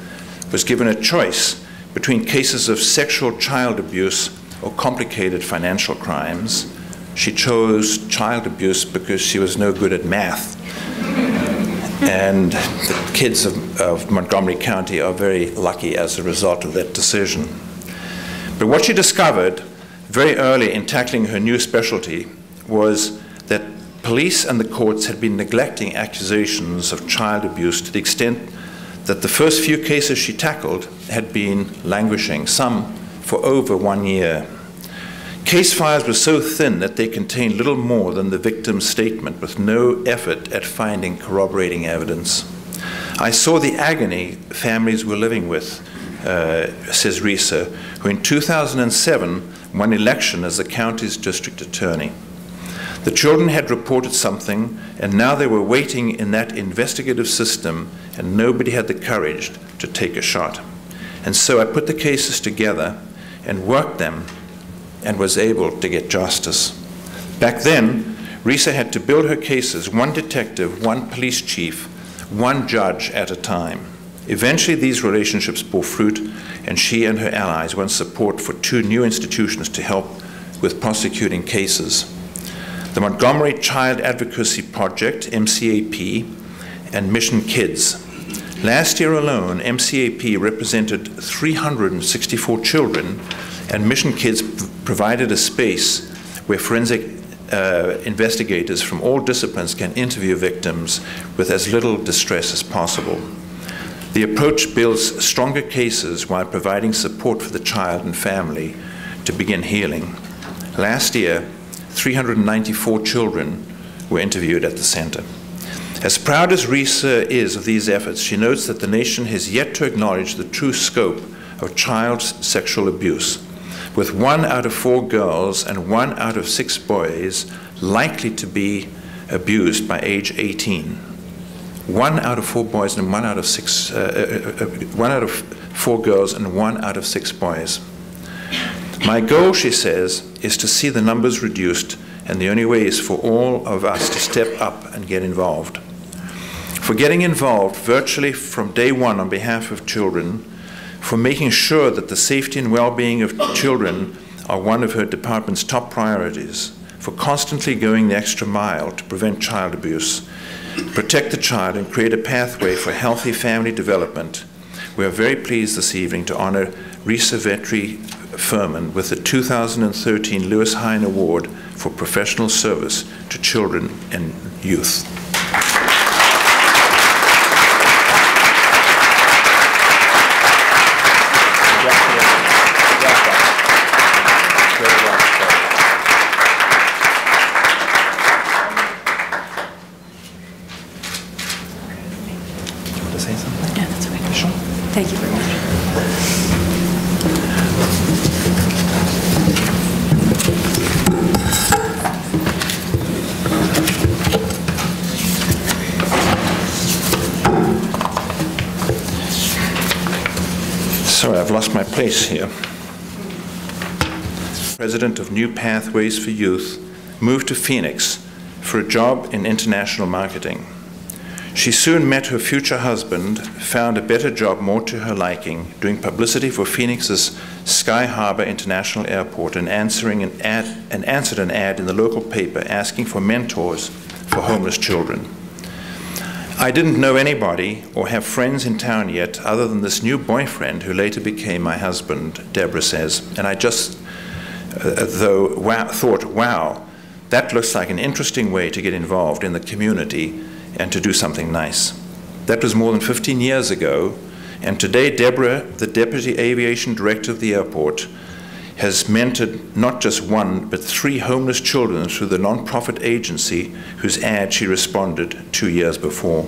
C: was given a choice between cases of sexual child abuse or complicated financial crimes. She chose child abuse because she was no good at math. And the kids of Montgomery County are very lucky as a result of that decision. But what she discovered very early in tackling her new specialty was that police and the courts had been neglecting accusations of child abuse to the extent that the first few cases she tackled had been languishing, some for over 1 year. Case files were so thin that they contained little more than the victim's statement, with no effort at finding corroborating evidence. I saw the agony families were living with, says Risa, who in 2007 won election as the county's district attorney. The children had reported something, and now they were waiting in that investigative system, and nobody had the courage to take a shot. And so I put the cases together and worked them and was able to get justice. Back then, Risa had to build her cases, one detective, one police chief, one judge at a time. Eventually, these relationships bore fruit, and she and her allies won support for 2 new institutions to help with prosecuting cases: the Montgomery Child Advocacy Project, MCAP, and Mission Kids. Last year alone, MCAP represented 364 children, and Mission Kids provided a space where forensic investigators from all disciplines can interview victims with as little distress as possible. The approach builds stronger cases while providing support for the child and family to begin healing. Last year, 394 children were interviewed at the center. As proud as Risa is of these efforts, she notes that the nation has yet to acknowledge the true scope of child sexual abuse, with 1 out of 4 girls and 1 out of 6 boys likely to be abused by age 18. 1 out of 4 boys and 1 out of 6, 1 out of 4 girls and 1 out of 6 boys. My goal, she says, is to see the numbers reduced, and the only way is for all of us to step up and get involved. For getting involved virtually from day one on behalf of children, for making sure that the safety and well-being of children are one of her department's top priorities, for constantly going the extra mile to prevent child abuse, protect the child, and create a pathway for healthy family development. We are very pleased this evening to honor Risa Vetri Furman with the 2013 Lewis Hine Award for Professional Service to Children and Youth.
I: Thank you very much.
C: Sorry, I've lost my place here. President of New Pathways for Youth, moved to Phoenix for a job in international marketing. She soon met her future husband, found a better job more to her liking, doing publicity for Phoenix's Sky Harbor International Airport and answered an ad in the local paper asking for mentors for homeless children. I didn't know anybody or have friends in town yet other than this new boyfriend who later became my husband, Deborah says, and I just thought, wow, that looks like an interesting way to get involved in the community and to do something nice. That was more than 15 years ago, and today Deborah, the Deputy Aviation Director of the airport, has mentored not just 1, but 3 homeless children through the nonprofit agency whose ad she responded 2 years before.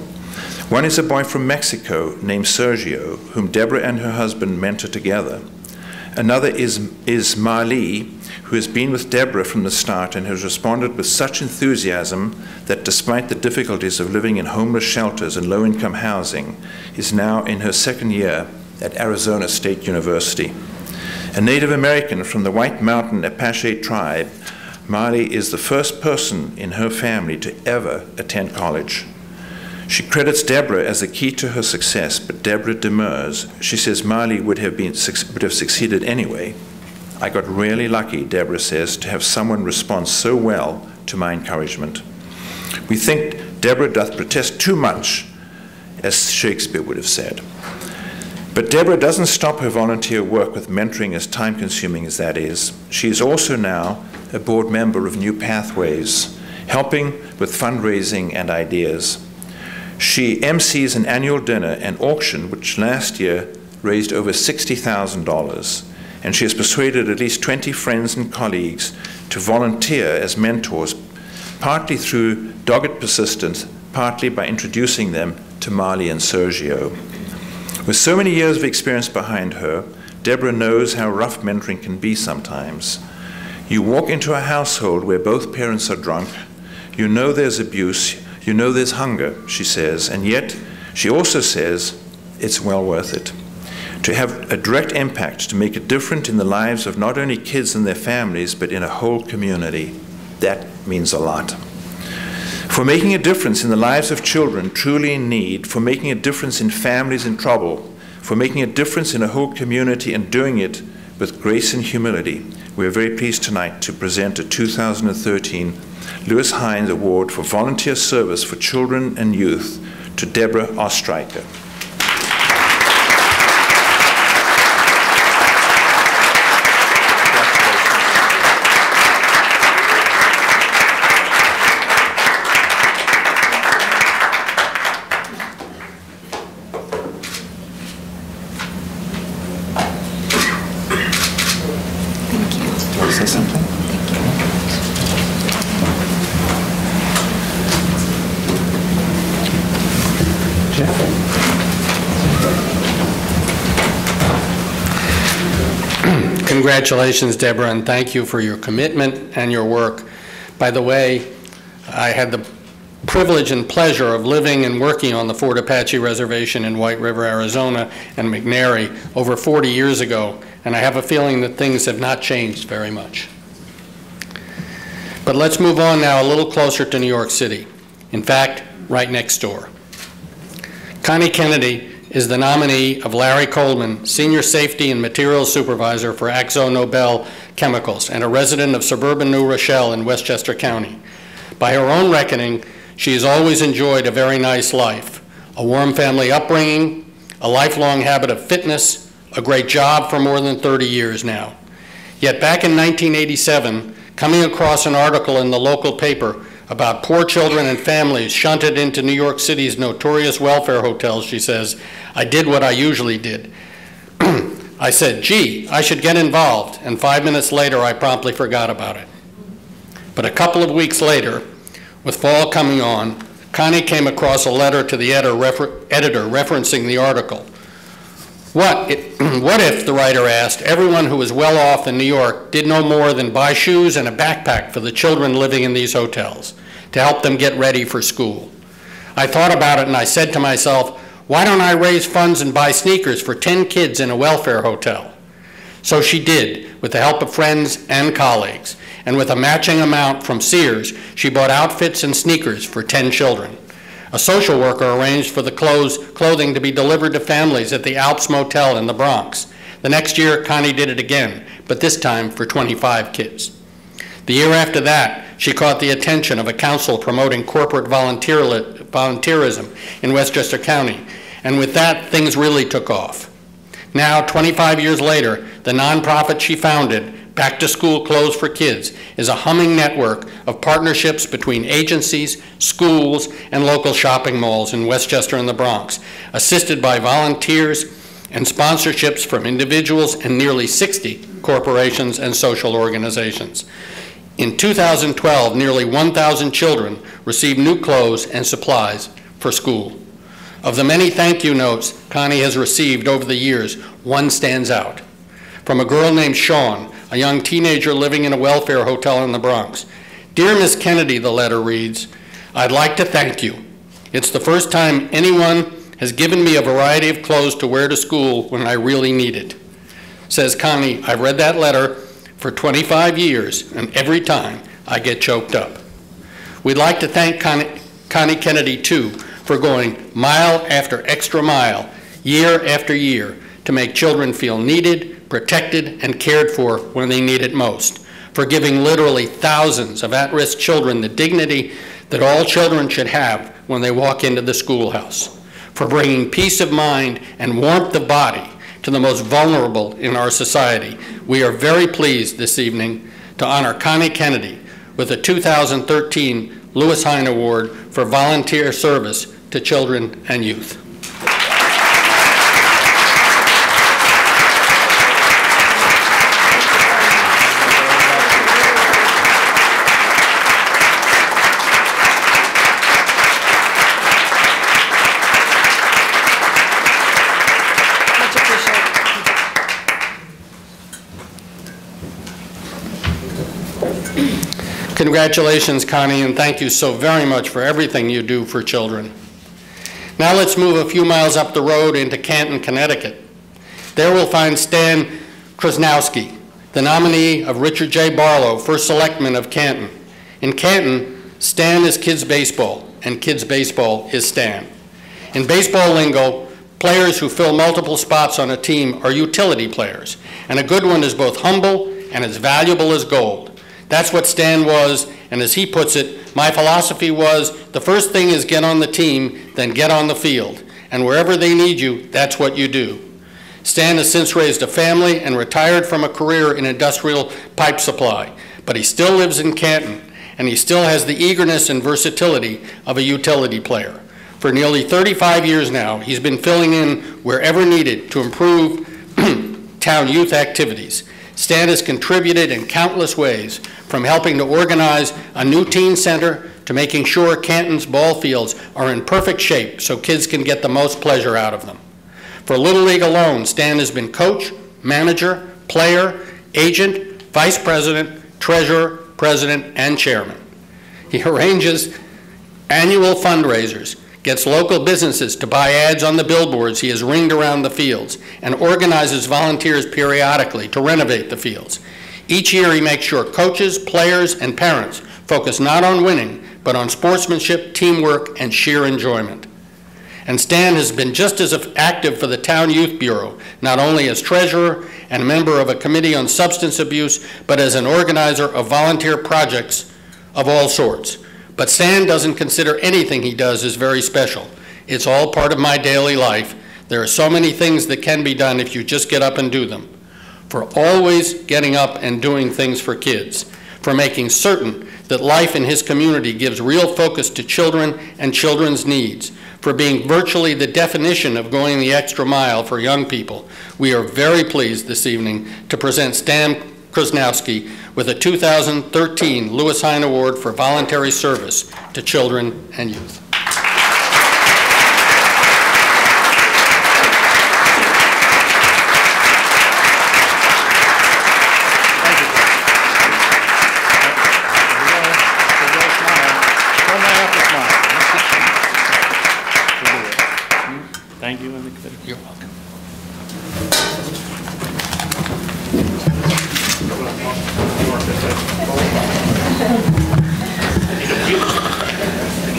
C: One is a boy from Mexico named Sergio, whom Deborah and her husband mentor together. Another is Marlee, who has been with Deborah from the start and has responded with such enthusiasm that despite the difficulties of living in homeless shelters and low-income housing, is now in her 2nd year at Arizona State University. A Native American from the White Mountain Apache tribe, Marlee is the first person in her family to ever attend college. She credits Deborah as the key to her success, but Deborah demurs. She says Marlee would have succeeded anyway. I got really lucky, Deborah says, to have someone respond so well to my encouragement. We think Deborah doth protest too much, as Shakespeare would have said. But Deborah doesn't stop her volunteer work with mentoring, as time-consuming as that is. She is also now a board member of New Pathways, helping with fundraising and ideas. She MCs an annual dinner and auction, which last year raised over $60,000. And she has persuaded at least 20 friends and colleagues to volunteer as mentors, partly through dogged persistence, partly by introducing them to Marlee and Sergio. With so many years of experience behind her, Deborah knows how rough mentoring can be sometimes. You walk into a household where both parents are drunk, you know there's abuse, you know there's hunger, she says, and yet she also says it's well worth it. To have a direct impact, to make a difference in the lives of not only kids and their families, but in a whole community, that means a lot. For making a difference in the lives of children truly in need, for making a difference in families in trouble, for making a difference in a whole community and doing it with grace and humility, we are very pleased tonight to present a 2013 Lewis Hine Award for Volunteer Service for Children and Youth to Deborah Ostreicher.
I: Thank you.
C: Say something?
I: Thank you.
A: Congratulations, Deborah, and thank you for your commitment and your work. By the way, I had the privilege and pleasure of living and working on the Fort Apache Reservation in White River, Arizona, and McNary over 40 years ago, and I have a feeling that things have not changed very much. But let's move on now a little closer to New York City. In fact, right next door. Connie Kennedy is the nominee of Larry Coleman, Senior Safety and Materials Supervisor for Akzo Nobel Chemicals, and a resident of suburban New Rochelle in Westchester County. By her own reckoning, she has always enjoyed a very nice life, a warm family upbringing, a lifelong habit of fitness, a great job for more than 30 years now. Yet back in 1987, coming across an article in the local paper about poor children and families shunted into New York City's notorious welfare hotels, she says, I did what I usually did. I said, gee, I should get involved, and 5 minutes later I promptly forgot about it. But a couple of weeks later, with fall coming on, Connie came across a letter to the editor referencing the article. What if, the writer asked, everyone who was well off in New York did no more than buy shoes and a backpack for the children living in these hotels to help them get ready for school? I thought about it and I said to myself, why don't I raise funds and buy sneakers for 10 kids in a welfare hotel? So she did, with the help of friends and colleagues. And with a matching amount from Sears, she bought outfits and sneakers for 10 children. A social worker arranged for the clothing to be delivered to families at the Alps Motel in the Bronx. The next year, Connie did it again, but this time for 25 kids. The year after that, she caught the attention of a council promoting corporate volunteerism in Westchester County, and with that, things really took off. Now, 25 years later, the nonprofit she founded, Back to School Clothes for Kids, is a humming network of partnerships between agencies, schools, and local shopping malls in Westchester and the Bronx, assisted by volunteers and sponsorships from individuals and nearly 60 corporations and social organizations. In 2012, nearly 1,000 children received new clothes and supplies for school. Of the many thank you notes Connie has received over the years, one stands out. From a girl named Sean, a young teenager living in a welfare hotel in the Bronx. Dear Miss Kennedy, the letter reads, I'd like to thank you. It's the first time anyone has given me a variety of clothes to wear to school when I really need it. Says Connie, I've read that letter for 25 years, and every time I get choked up. We'd like to thank Connie Kennedy, too, for going mile after extra mile, year after year, to make children feel needed, protected, and cared for when they need it most, for giving literally thousands of at-risk children the dignity that all children should have when they walk into the schoolhouse, for bringing peace of mind and warmth of body to the most vulnerable in our society. We are very pleased this evening to honor Connie Kennedy with the 2013 Lewis Hine Award for volunteer service to children and youth. Congratulations, Connie, and thank you so very much for everything you do for children. Now let's move a few miles up the road into Canton, Connecticut. There we'll find Stan Krasnowski, the nominee of Richard J. Barlow, first selectman of Canton. In Canton, Stan is kids baseball, and kids baseball is Stan. In baseball lingo, players who fill multiple spots on a team are utility players, and a good one is both humble and as valuable as gold. That's what Stan was, and as he puts it, my philosophy was, the first thing is get on the team, then get on the field. And wherever they need you, that's what you do. Stan has since raised a family and retired from a career in industrial pipe supply, but he still lives in Canton, and he still has the eagerness and versatility of a utility player. For nearly 35 years now, he's been filling in wherever needed to improve town youth activities. Stan has contributed in countless ways, from helping to organize a new teen center to making sure Canton's ball fields are in perfect shape so kids can get the most pleasure out of them. For Little League alone, Stan has been coach, manager, player, agent, vice president, treasurer, president, and chairman. He arranges annual fundraisers, gets local businesses to buy ads on the billboards he has ringed around the fields, and organizes volunteers periodically to renovate the fields. Each year he makes sure coaches, players, and parents focus not on winning, but on sportsmanship, teamwork, and sheer enjoyment. And Stan has been just as active for the Town Youth Bureau, not only as treasurer and a member of a committee on substance abuse, but as an organizer of volunteer projects of all sorts. But Stan doesn't consider anything he does as very special. It's all part of my daily life. There are so many things that can be done if you just get up and do them. For always getting up and doing things for kids, for making certain that life in his community gives real focus to children and children's needs, for being virtually the definition of going the extra mile for young people. We are very pleased this evening to present Stan Krasnowski with a 2013 Lewis Hine Award for voluntary service to children and youth.
J: Thank you, and the committee.
A: You're welcome.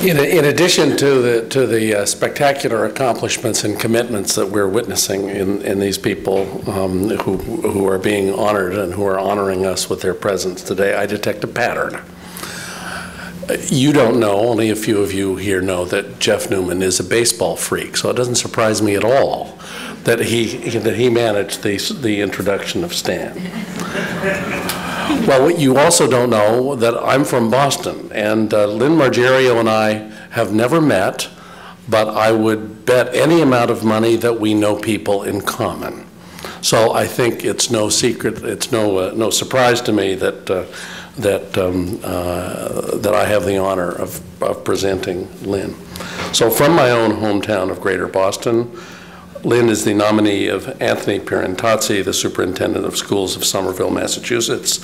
B: In addition to the spectacular accomplishments and commitments that we're witnessing in these people who are being honored and who are honoring us with their presence today, I detect a pattern. You don't know, only a few of you here know, that Jeff Newman is a baseball freak, so it doesn't surprise me at all that he managed the introduction of Stan. Well, you also don't know that I'm from Boston, and Lynn Margerio and I have never met, but I would bet any amount of money that we know people in common. So I think it's no secret, it's no surprise to me that I have the honor of presenting Lynn. So from my own hometown of Greater Boston, Lynn is the nominee of Anthony Parentazzi, the superintendent of schools of Somerville, Massachusetts.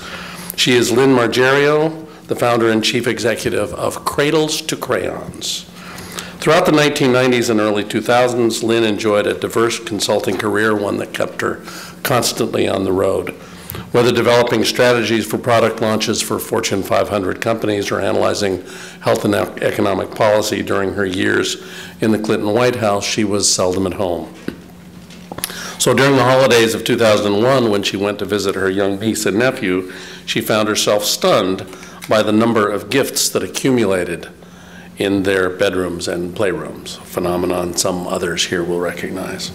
B: She is Lynn Margerio, the founder and chief executive of Cradles to Crayons. Throughout the 1990s and early 2000s, Lynn enjoyed a diverse consulting career, one that kept her constantly on the road. Whether developing strategies for product launches for Fortune 500 companies or analyzing health and economic policy during her years in the Clinton White House, she was seldom at home. So during the holidays of 2001, when she went to visit her young niece and nephew, she found herself stunned by the number of gifts that accumulated in their bedrooms and playrooms, a phenomenon some others here will recognize.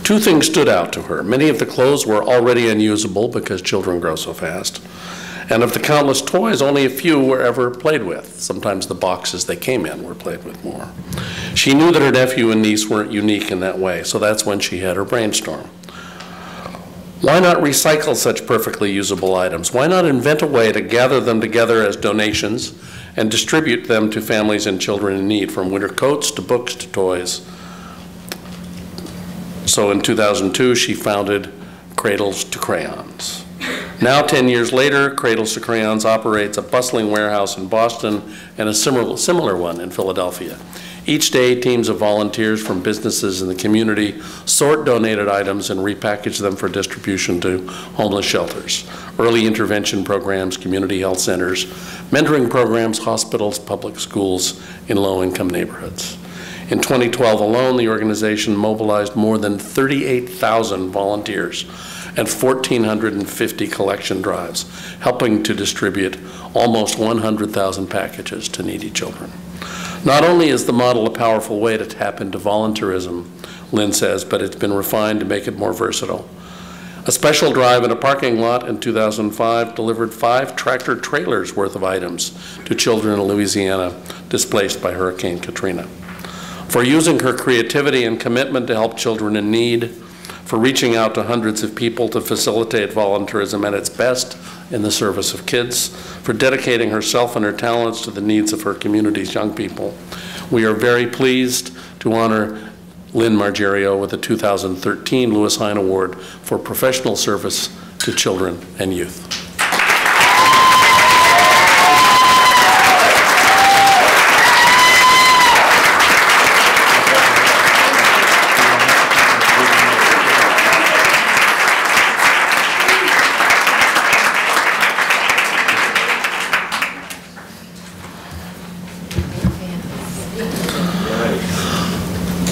B: Two things stood out to her. Many of the clothes were already unusable because children grow so fast. And of the countless toys, only a few were ever played with. Sometimes the boxes they came in were played with more. She knew that her nephew and niece weren't unique in that way, so that's when she had her brainstorm. Why not recycle such perfectly usable items? Why not invent a way to gather them together as donations and distribute them to families and children in need, from winter coats to books to toys? So in 2002, she founded Cradles to Crayons. Now, 10 years later, Cradles to Crayons operates a bustling warehouse in Boston and a similar one in Philadelphia. Each day, teams of volunteers from businesses in the community sort donated items and repackage them for distribution to homeless shelters, early intervention programs, community health centers, mentoring programs, hospitals, public schools in low-income neighborhoods. In 2012 alone, the organization mobilized more than 38,000 volunteers and 1,450 collection drives, helping to distribute almost 100,000 packages to needy children. Not only is the model a powerful way to tap into volunteerism, Lynn says, but it's been refined to make it more versatile. A special drive in a parking lot in 2005 delivered 5 tractor trailers worth of items to children in Louisiana displaced by Hurricane Katrina. For using her creativity and commitment to help children in need, for reaching out to hundreds of people to facilitate volunteerism at its best in the service of kids, for dedicating herself and her talents to the needs of her community's young people. We are very pleased to honor Lynn Margerio with the 2013 Lewis Hine Award for professional service to children and youth.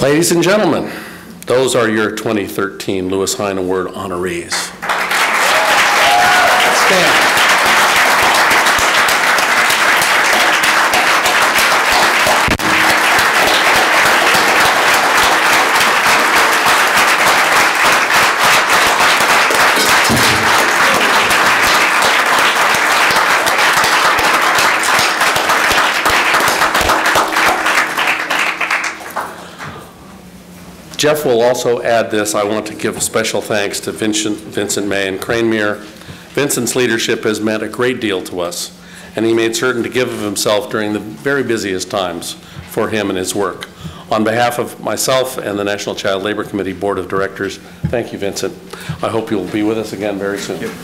B: Ladies and gentlemen, those are your 2013 Lewis Hine Award honorees. Stand. Jeff will also add this. I want to give a special thanks to Vincent May and Cranemere. Vincent's leadership has meant a great deal to us, and he made certain to give of himself during the very busiest times for him and his work. On behalf of myself and the National Child Labor Committee Board of Directors, thank you, Vincent. I hope you'll be with us again very soon. Thank you.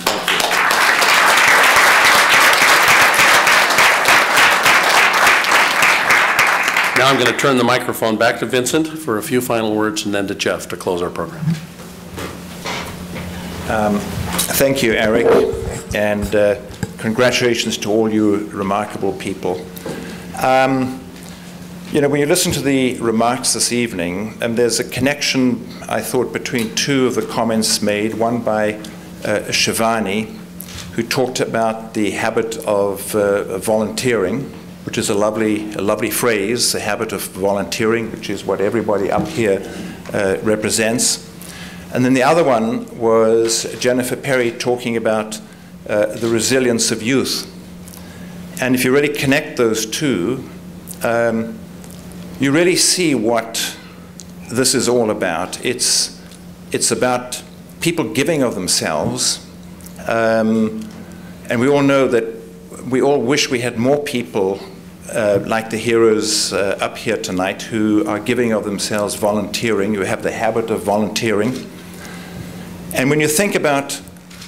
B: Now I'm going to turn the microphone back to Vincent for a few final words and then to Jeff to close our program.
C: Thank you, Eric, and congratulations to all you remarkable people. You know, when you listen to the remarks this evening, and there's a connection, I thought, between two of the comments made, one by Shivani, who talked about the habit of volunteering, which is a lovely phrase, the habit of volunteering, which is what everybody up here represents. And then the other one was Jennifer Perry talking about the resilience of youth. And if you really connect those two, you really see what this is all about. It's about people giving of themselves, and we all know that we all wish we had more people like the heroes up here tonight who are giving of themselves, volunteering, who have the habit of volunteering. And when you think about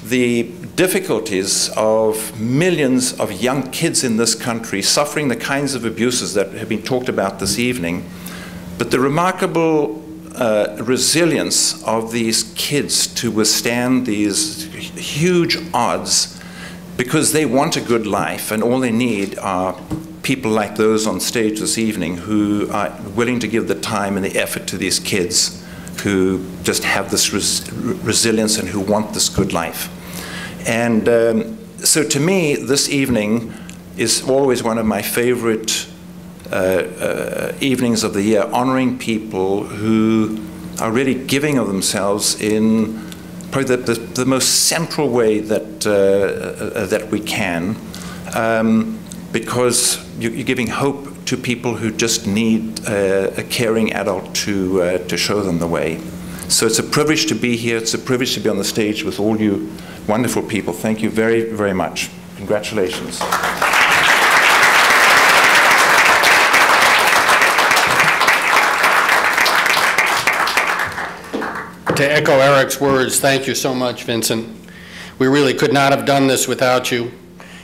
C: the difficulties of millions of young kids in this country suffering the kinds of abuses that have been talked about this evening, but the remarkable resilience of these kids to withstand these huge odds because they want a good life, and all they need are people like those on stage this evening who are willing to give the time and the effort to these kids who just have this resilience and who want this good life. And so to me, this evening is always one of my favorite evenings of the year, honoring people who are really giving of themselves in probably the most central way that, that we can, because you're giving hope to people who just need a caring adult to show them the way. So it's a privilege to be here. It's a privilege to be on the stage with all you wonderful people. Thank you very, very much. Congratulations.
A: To echo Eric's words, thank you so much, Vincent. We really could not have done this without you.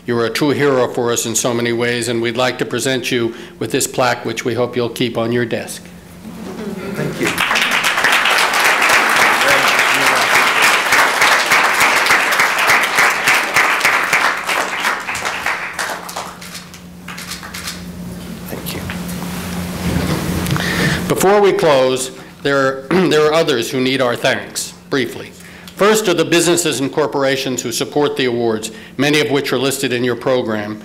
A: You were a true hero for us in so many ways, and we'd like to present you with this plaque, which we hope you'll keep on your desk.
C: Thank you. Thank you.
A: Before we close, there are others who need our thanks, briefly. First are the businesses and corporations who support the awards, many of which are listed in your program.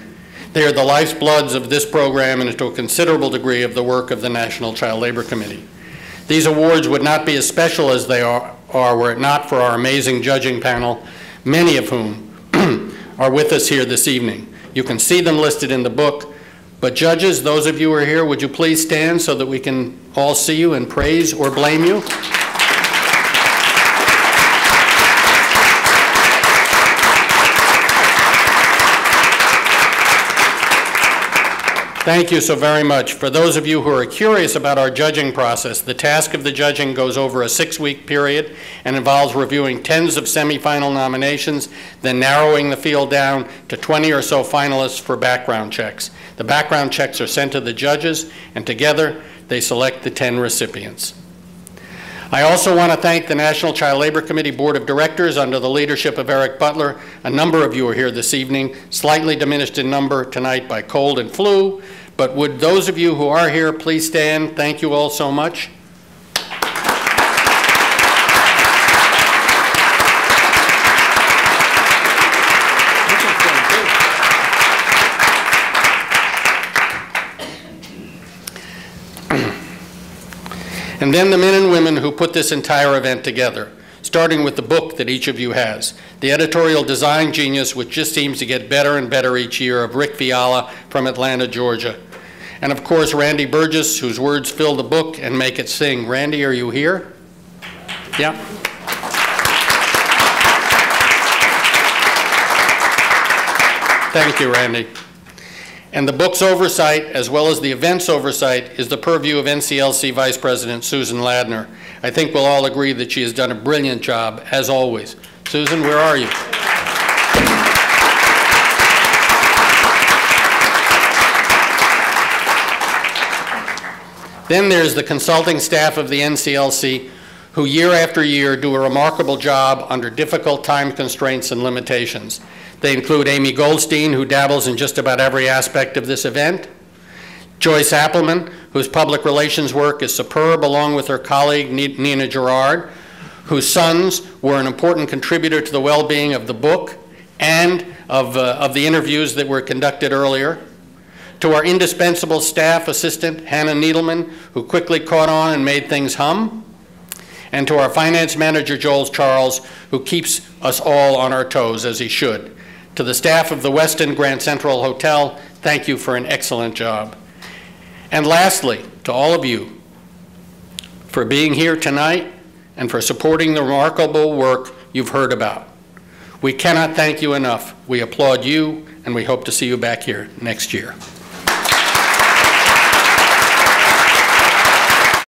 A: They are the lifebloods of this program and to a considerable degree of the work of the National Child Labor Committee. These awards would not be as special as they are were it not for our amazing judging panel, many of whom are with us here this evening. You can see them listed in the book, but judges, those of you who are here, would you please stand so that we can all see you and praise or blame you? Thank you so very much. For those of you who are curious about our judging process, the task of the judging goes over a 6-week period and involves reviewing tens of semifinal nominations, then narrowing the field down to 20 or so finalists for background checks. The background checks are sent to the judges, and together they select the 10 recipients. I also want to thank the National Child Labor Committee Board of Directors under the leadership of Eric Butler. A number of you are here this evening, slightly diminished in number tonight by cold and flu, but would those of you who are here please stand? Thank you all so much. And then the men and women who put this entire event together, starting with the book that each of you has, the editorial design genius, which just seems to get better and better each year, of Rick Fiala from Atlanta, Georgia. And of course, Randy Burgess, whose words fill the book and make it sing. Randy, are you here? Yeah. Thank you, Randy. And the book's oversight, as well as the event's oversight, is the purview of NCLC Vice President Susan Ladner. I think we'll all agree that she has done a brilliant job, as always. Susan, where are you? Then there's the consulting staff of the NCLC, who year after year do a remarkable job under difficult time constraints and limitations. They include Amy Goldstein, who dabbles in just about every aspect of this event, Joyce Appelman, whose public relations work is superb, along with her colleague Nina Gerard, whose sons were an important contributor to the well-being of the book and of the interviews that were conducted earlier, to our indispensable staff assistant, Hannah Needleman, who quickly caught on and made things hum, and to our finance manager, Joel Charles, who keeps us all on our toes, as he should. To the staff of the Westin Grand Central Hotel, thank you for an excellent job. And lastly, to all of you for being here tonight and for supporting the remarkable work you've heard about. We cannot thank you enough. We applaud you, and we hope to see you back here next year.